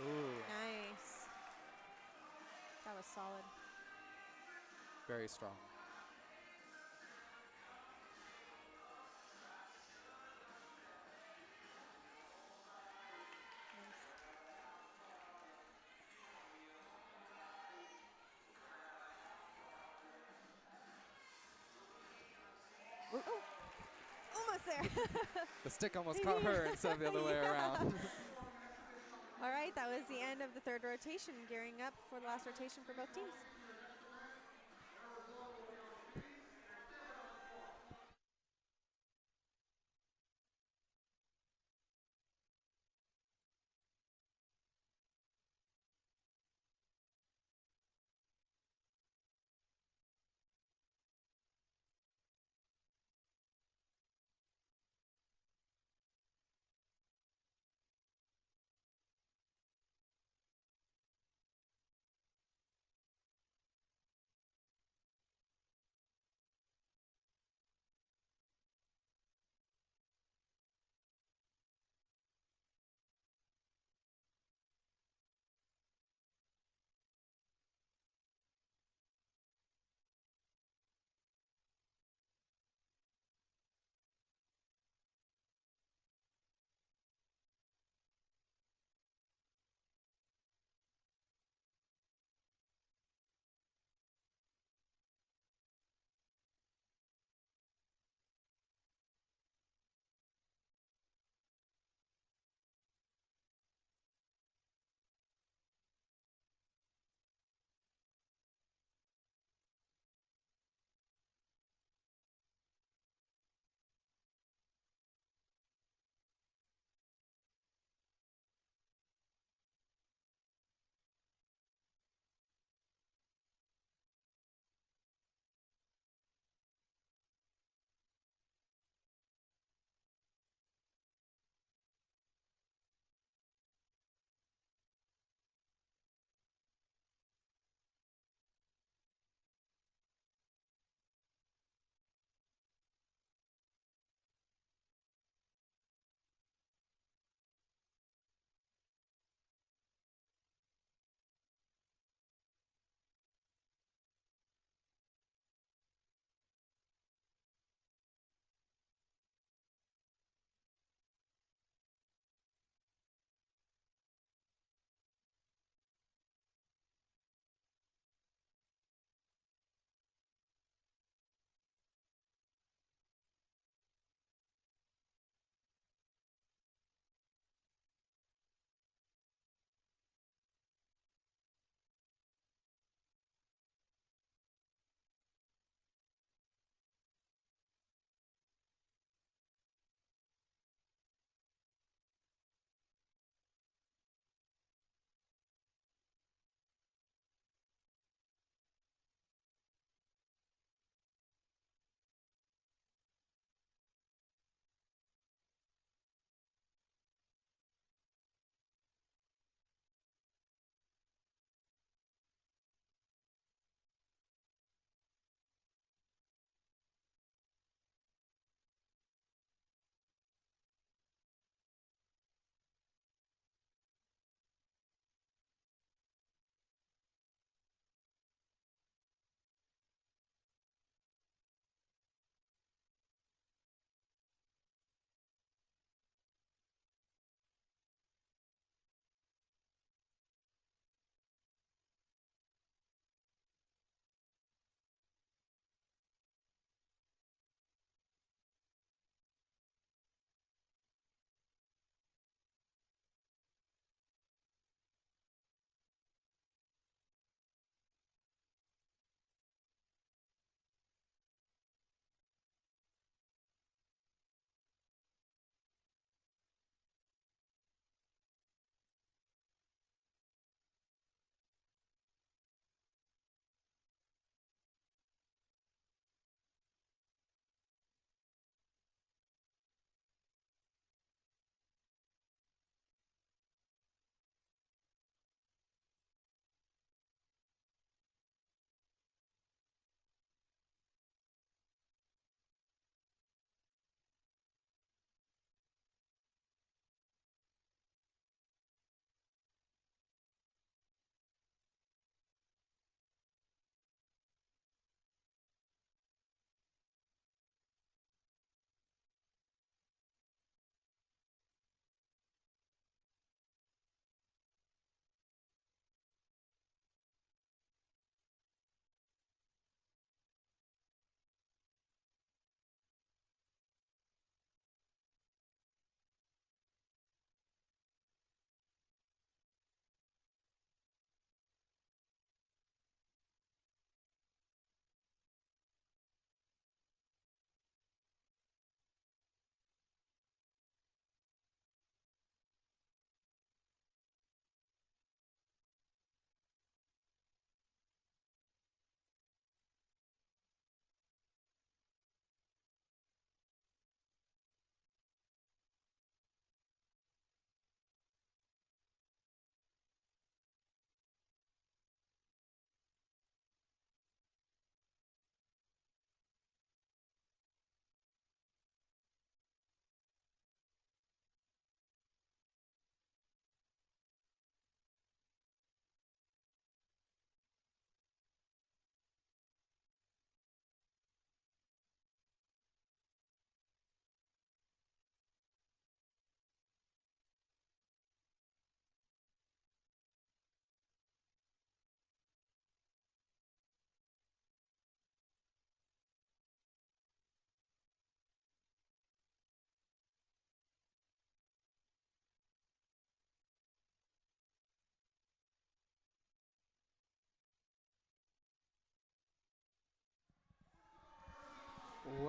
Ooh, Nice. That was solid. very strong. Nice. Ooh, almost there. The stick almost caught her instead of the other way around. All right, that was the end of the third rotation, gearing up for the last rotation for both teams.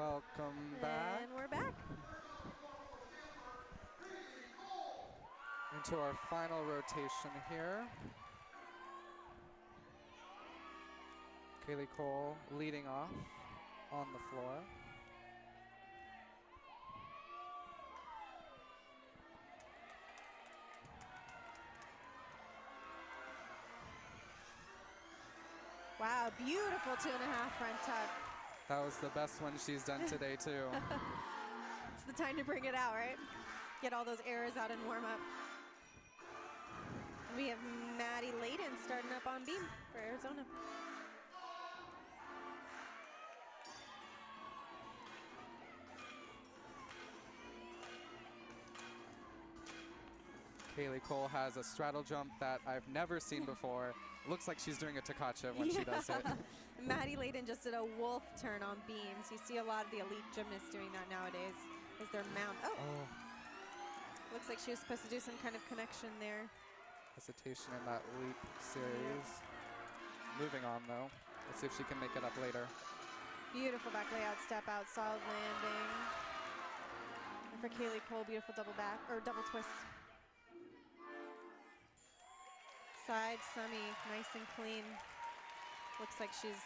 Welcome back. And we're back. Into our final rotation here. Kaylee Cole leading off on the floor. Wow, beautiful 2.5 front tuck. That was the best one she's done today, too. It's the time to bring it out, right? Get all those errors out and warm up. We have Maddie Layden starting up on beam for Arizona. Kaylee Cole has a straddle jump that I've never seen before. Looks like she's doing a Takachev when she does it. Maddie Layden just did a wolf turn on beams. You see a lot of the elite gymnasts doing that nowadays as their mount. Oh. Looks like she was supposed to do some kind of connection there. Hesitation in that leap series. Moving on, though. Let's see if she can make it up later. Beautiful back layout, step out, solid landing. And for Kaylee Cole, beautiful double back, or double twist. Side semi, nice and clean. Looks like she's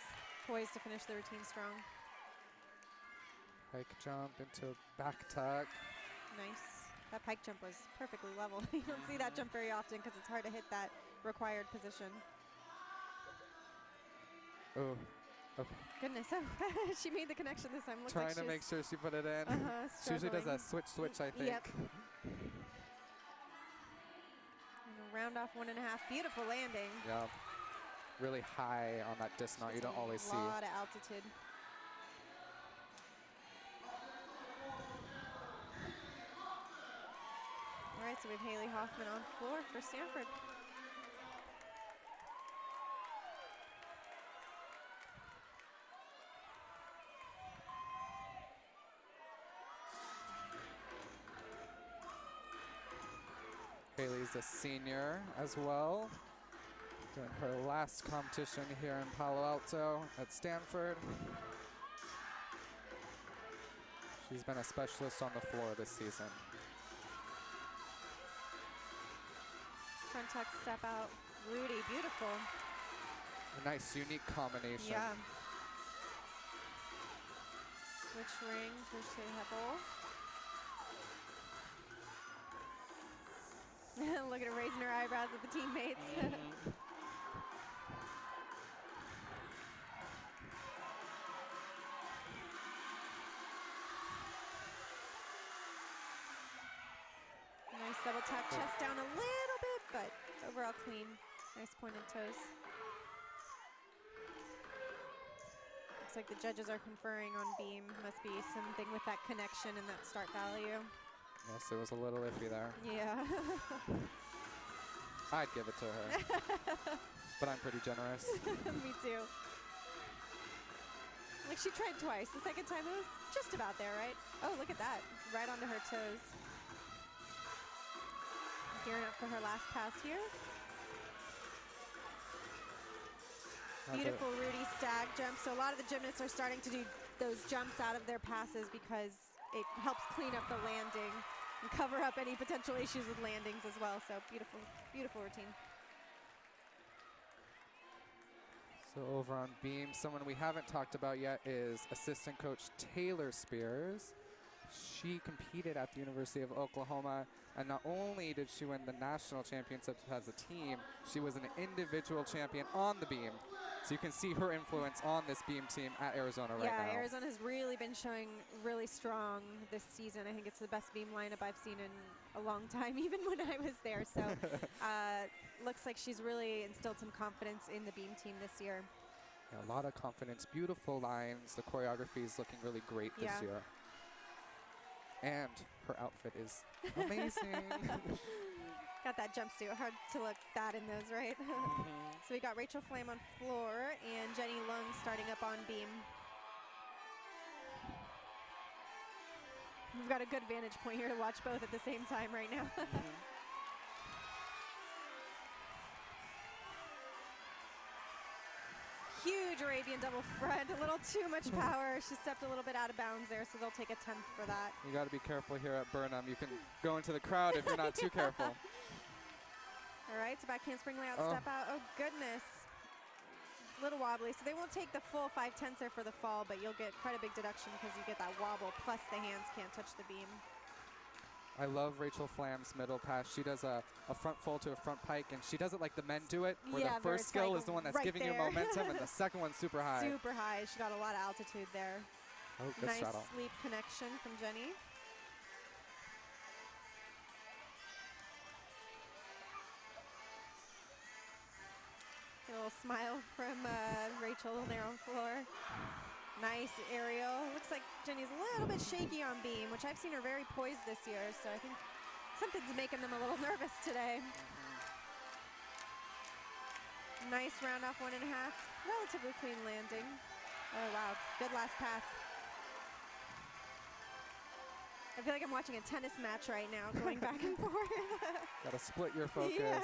poised to finish the routine strong. Pike jump into back tuck. Nice. That pike jump was perfectly level. You don't see that jump very often because it's hard to hit that required position. Oh, okay. Goodness, oh, she made the connection this time. Looked Trying like to make sure she put it in. She usually does a switch, I think. Yep. And a round off 1.5. Beautiful landing. Yeah. Really high on that dismount. You don't always see. A lot of altitude. All right, so we have Haley Hoffman on floor for Stanford. Haley's a senior as well. Doing her last competition here in Palo Alto at Stanford. She's been a specialist on the floor this season. Front tuck, step out, Rudy, beautiful. A nice, unique combination. Yeah. Switch ring, switch to Heppel. Look at her raising her eyebrows at the teammates. Nice double tap, chest down a little bit, but overall clean. Nice pointed toes. Looks like the judges are conferring on beam. Must be something with that connection and that start value. Yes, it was a little iffy there. Yeah. I'd give it to her, but I'm pretty generous. Me too. Like she tried twice. The second time it was just about there, right? Oh, look at that. Right onto her toes. Gearing up for her last pass here. Beautiful Rudy stag jump. So a lot of the gymnasts are starting to do those jumps out of their passes because it helps clean up the landing and cover up any potential issues with landings as well. So beautiful, beautiful routine. So over on beam, someone we haven't talked about yet is assistant coach Taylor Spears. She competed at the University of Oklahoma, and not only did she win the national championship as a team, she was an individual champion on the beam. So you can see her influence on this beam team at Arizona right now. Yeah, Arizona has really been showing really strong this season. I think it's the best beam lineup I've seen in a long time, even when I was there. So looks like she's really instilled some confidence in the beam team this year. Yeah, a lot of confidence, beautiful lines. The choreography is looking really great this year. And her outfit is amazing. Got that jumpsuit. Hard to look bad in those, right? So we got Rachel Flam on floor and Jenny Lung starting up on beam. We've got a good vantage point here to watch both at the same time right now. huge Arabian double front, a little too much power. She stepped a little bit out of bounds there, so they'll take a 10th for that. You got to be careful here at Burnham. You can go into the crowd if you're not too careful. All right, so back handspring layout, Oh. step out. Oh, goodness. Little wobbly, so they won't take the full 5/10 there for the fall, but you'll get quite a big deduction because you get that wobble, plus the hands can't touch the beam. I love Rachel Flam's middle pass. She does a front fold to a front pike, and she does it like the men do it, where Yeah, the first it's skill like is the one that's right giving you there. momentum, and the second one's super high. Super high. She got a lot of altitude there. Oh, good Nice straddle. sleep connection from Jenny. A little smile from Rachel there on floor. Nice aerial. Looks like Jenny's a little bit shaky on beam, which I've seen her very poised this year, so I think something's making them a little nervous today. Nice round off 1.5. Relatively clean landing. Oh, wow. Good last pass. I feel like I'm watching a tennis match right now, going back and forth. Got to split your focus. Yeah.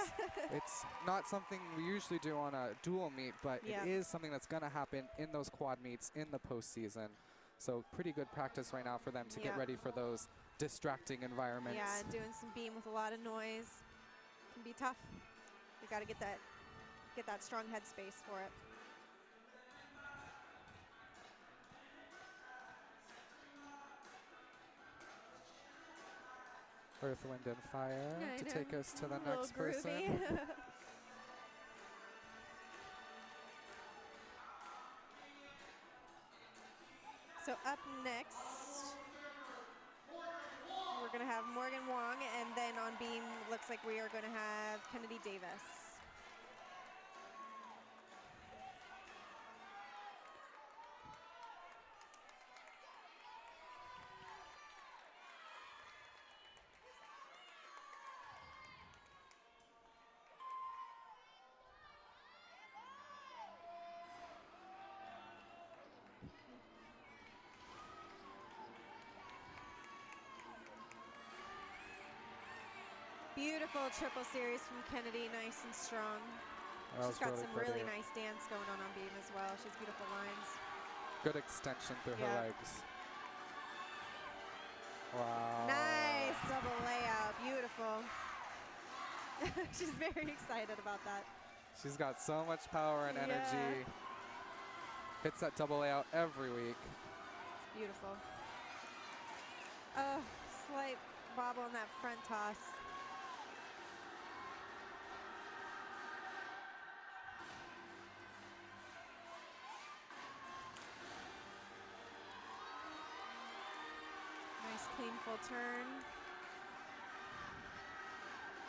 It's not something we usually do on a dual meet, but Yeah. it is something that's going to happen in those quad meets in the postseason. So pretty good practice right now for them to get Yeah. ready for those distracting environments. Yeah, and doing some beam with a lot of noise can be tough. You got to get that strong headspace for it. Earth, Wind, and Fire I to know. take us to the A little next person. groovy. So up next, we're going to have Morgan Wong, and then on beam, looks like we are going to have Kennedy Davis. Beautiful triple series from Kennedy, nice and strong. That She's was got some pretty. really nice dance going on beam as well. She has beautiful lines. Good extension through her Yeah. legs. Wow. Nice double layout, beautiful. She's very excited about that. She's got so much power and energy. Hits that double layout every week. It's beautiful. Oh, slight bobble on that front toss. Nice clean full turn.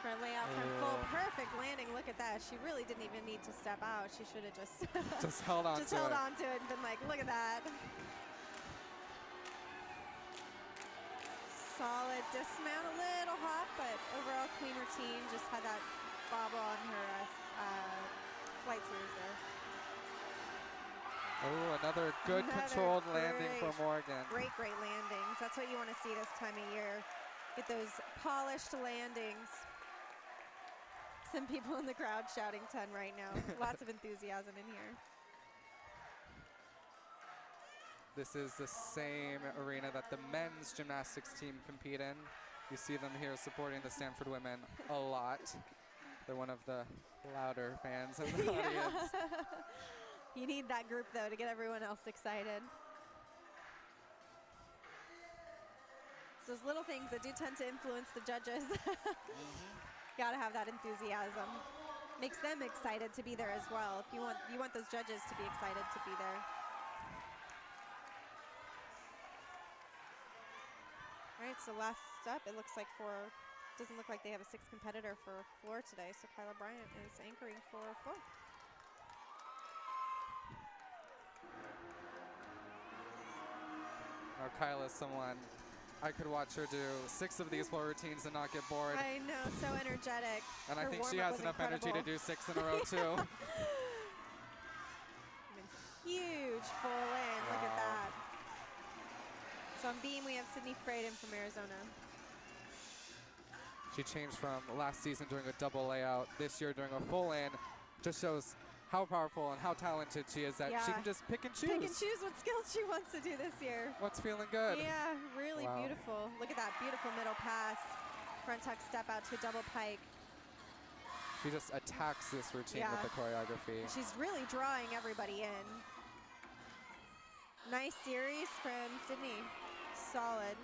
For a layout from full, Oh. perfect landing. Look at that. She really didn't even need to step out. She should have just Just held on just to held it. on to it and been like, look at that. Solid dismount, a little hot, but overall clean routine. Just had that bobble on her flight series there. Oh, another good Another controlled landing great- from Morgan. Great landings. That's what you want to see this time of year. Get those polished landings. Some people in the crowd shouting 10 right now. Lots of enthusiasm in here. This is the same arena that the men's gymnastics team compete in. You see them here supporting the Stanford women a lot. They're one of the louder fans in the audience. You need that group, though, to get everyone else excited. It's those little things that do tend to influence the judges. Gotta have that enthusiasm. Makes them excited to be there as well. If you want those judges to be excited to be there. All right, so last up, it looks like doesn't look like they have a sixth competitor for floor today, so Kyla Bryant is anchoring for floor. Now Kyla's someone, I could watch her do 6 of these floor routines and not get bored. I know, so energetic. And I Her think she warm-up has was enough energy to incredible. do 6 in a row too. And huge full in, look at Wow. that. So on beam, we have Sydney Fraden from Arizona. She changed from last season doing a double layout, this year doing a full in. Just shows how powerful and how talented she is that she Yeah. can just pick and choose. Pick and choose what skills she wants to do this year. What's feeling good? Yeah, really Wow. beautiful. Look at that beautiful middle pass. Front tuck step out to a double pike. She just attacks this routine Yeah. with the choreography. She's really drawing everybody in. Nice series from Sydney. Solid.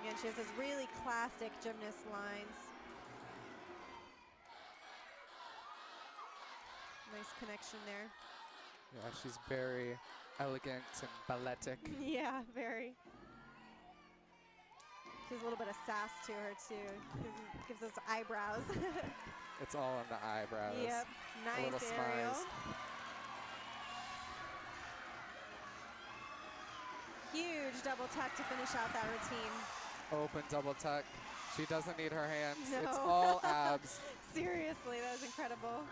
Again, she has those really classic gymnast lines. Nice connection there. Yeah, she's very elegant and balletic. Yeah, very. She has a little bit of sass to her too. Gives us eyebrows. It's all on the eyebrows. Yep, A little nice aerial. smize. Huge double tuck to finish out that routine. Open double tuck. She doesn't need her hands. It's No. all abs. Seriously, that was incredible.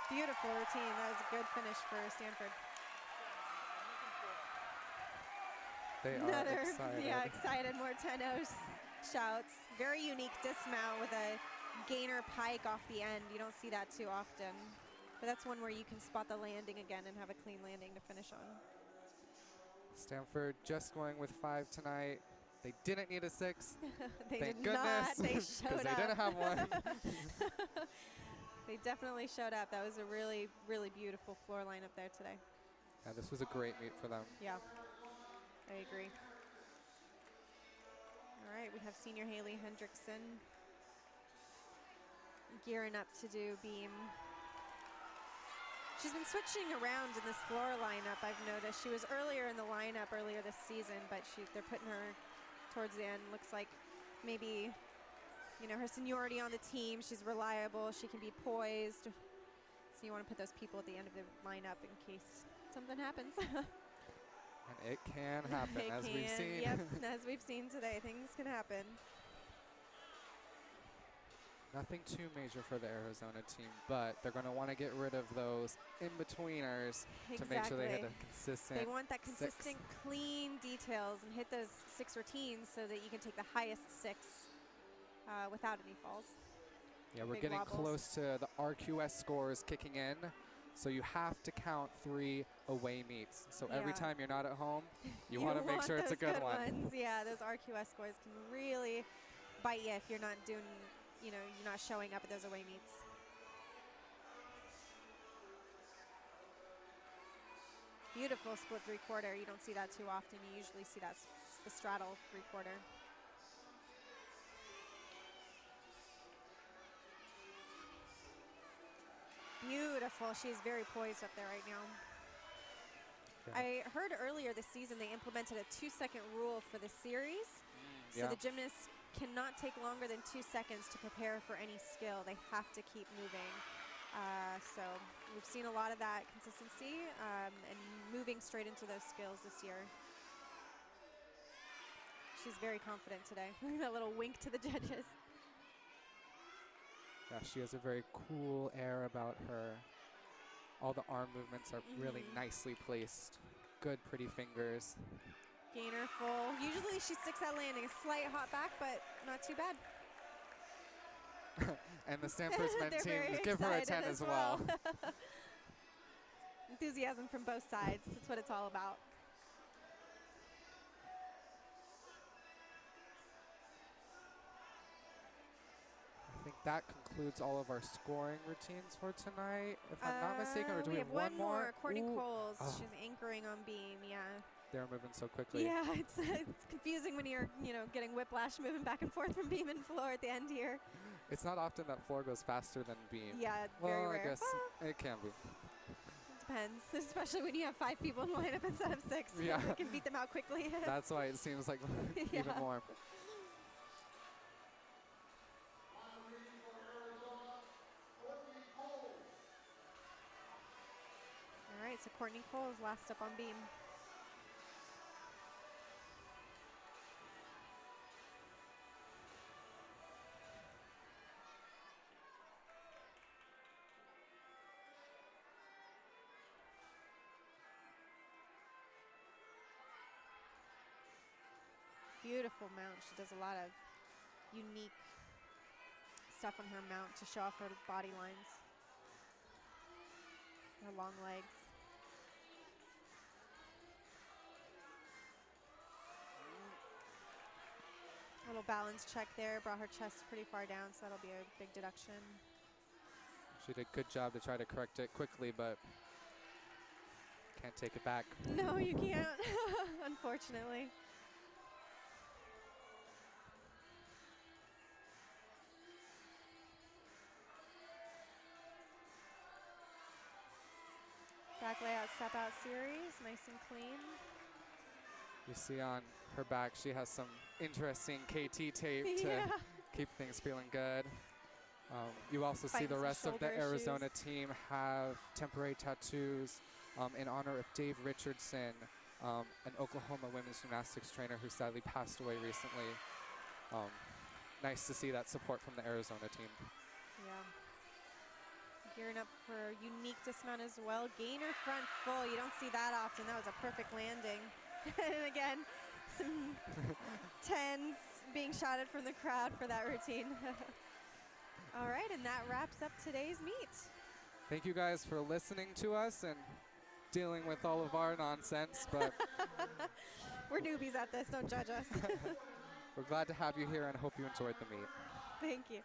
Beautiful routine. That was a good finish for Stanford. They are excited. Yeah, excited. More 10-0 shouts. Very unique dismount with a gainer pike off the end. You don't see that too often. But that's one where you can spot the landing again and have a clean landing to finish on. Stanford just going with 5 tonight. They didn't need a 6. They Thank did not. goodness. They Because showed they up. didn't have one. They definitely showed up. That was a really, really beautiful floor lineup there today. Yeah, this was a great meet for them. Yeah, I agree. All right, we have senior Haley Hendrickson gearing up to do beam. She's been switching around in this floor lineup, I've noticed. She was earlier in the lineup earlier this season, but they're putting her towards the end. Looks like maybe, you know, her seniority on the team. She's reliable. She can be poised. So you want to put those people at the end of the lineup in case something happens. And it can happen, It as we've can, seen. Yep, as we've seen today, things can happen. Nothing too major for the Arizona team, but they're going to want to get rid of those in-betweeners to make sure they hit a consistent They want that 6. consistent, clean details and hit those 6 routines so that you can take the highest 6 without any falls. Yeah, we're big getting wobbles. close to the RQS scores kicking in, so you have to count 3 away meets. So every Yeah. time you're not at home, you want to make sure it's a those good one. ones. Yeah, those RQS scores can really bite you if you're not doing, you know, you're not showing up at those away meets. Beautiful split 3/4. You don't see that too often. You usually see that the straddle 3/4. Beautiful. She's very poised up there right now. Yeah. I heard earlier this season they implemented a 2-second rule for the series. So Yeah. the gymnasts cannot take longer than 2 seconds to prepare for any skill. They have to keep moving. So we've seen a lot of that consistency and moving straight into those skills this year. She's very confident today. That little wink to the judges. Yeah, she has a very cool air about her. All the arm movements are really nicely placed. Good, pretty fingers. Gainer full. Usually she sticks that landing. A slight hop back, but not too bad. And the Stanford men They're team very give her a 10 excited as well. Enthusiasm from both sides. That's what it's all about. I think that concludes all of our scoring routines for tonight. If I'm not mistaken, or do we have one more. Courtney Ooh. Coles. Oh. She's anchoring on beam. Yeah. They're moving so quickly. Yeah, it's confusing when you're, you know, getting whiplash moving back and forth from beam and floor at the end here. It's not often that floor goes faster than beam. Yeah, Well, very I rare. guess it can be. It depends, especially when you have 5 people in the lineup instead of 6. Yeah. You can beat them out quickly. That's why it seems like even Yeah. more. All right, so Courtney Coles last up on beam. Beautiful mount. She does a lot of unique stuff on her mount to show off her body lines. her long legs. A little balance check there, brought her chest pretty far down, so that'll be a big deduction. She did a good job to try to correct it quickly, but can't take it back. No, you can't, unfortunately. Back layout, step out series, nice and clean. You see on her back, she has some interesting KT tape to keep things feeling good. You also see the rest of the Arizona team have temporary tattoos in honor of Dave Richardson, an Oklahoma women's gymnastics trainer who sadly passed away recently. Nice to see that support from the Arizona team. Yeah. Gearing up for unique dismount as well. Gainer front full. You don't see that often. That was a perfect landing. And again, some tens being shouted from the crowd for that routine. All right, and that wraps up today's meet. Thank you guys for listening to us and dealing with all of our nonsense, but we're newbies at this, don't judge us. We're glad to have you here and hope you enjoyed the meet. Thank you.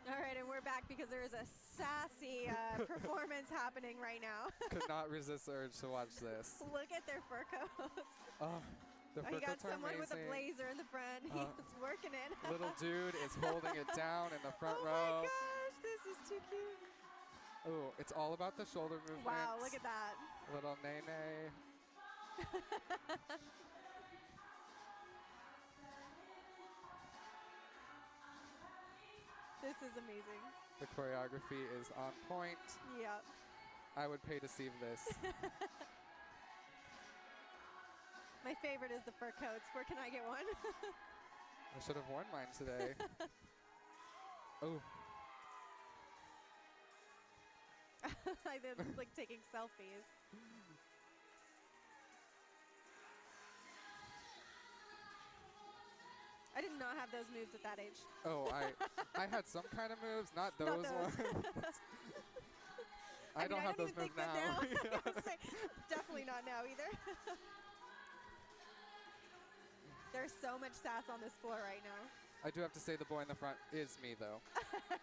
All right, and we're back because there is a sassy performance happening right now. Could not resist the urge to watch this. Look at their fur coats. Oh, the fur you got coats are someone amazing. with a blazer in the front. He's working it. Little dude is holding it down in the front Oh row. my gosh, this is too cute. Oh, it's all about the shoulder movements. Wow, look at that. Little Nene. This is amazing. The choreography is on point. Yep. I would pay to see this. My favorite is the fur coats. Where can I get one? I should have worn mine today. Oh. They're like taking selfies. I did not have those moves at that age. Oh, I had some kind of moves, not those ones. I don't have those moves now. Definitely not now either. There's so much sass on this floor right now. I do have to say the boy in the front is me, though.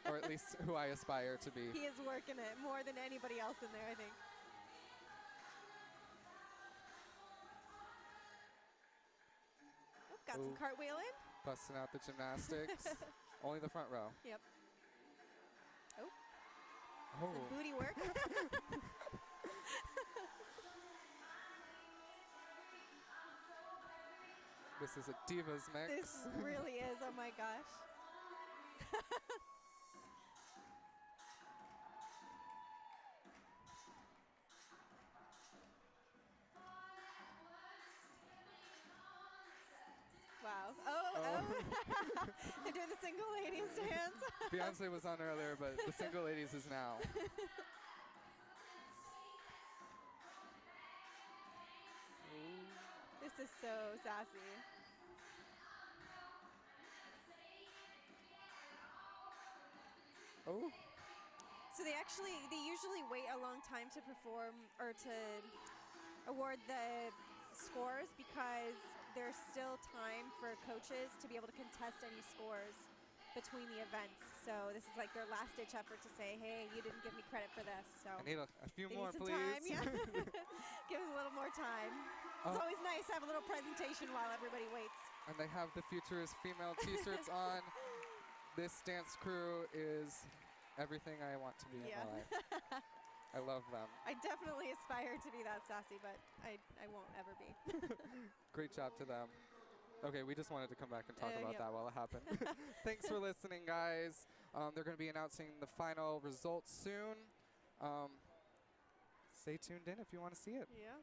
Or at least who I aspire to be. He is working it more than anybody else in there, I think. Oh, got some cartwheeling. Busting out the gymnastics. Only the front row. Yep. Oh. Oh. Some booty work. This is a divas mix. This really is. Oh my gosh. dance. Beyonce was on earlier, but the single ladies is now. This is so sassy. Oh. So they usually wait a long time to perform or to award the scores because there's still time for coaches to be able to contest any scores between the events. So this is like their last ditch effort to say, hey, you didn't give me credit for this. So I need a few they more, need some please. time, yeah. Give them a little more time. It's always nice to have a little presentation while everybody waits. And they have the Futurist female t-shirts on. This dance crew is everything I want to be in my life. I love them. I definitely aspire to be that sassy, but I won't ever be. Great job to them. Okay, we just wanted to come back and talk about yep. that while it happened. Thanks for listening, guys. They're going to be announcing the final results soon. Stay tuned in if you want to see it. Yeah.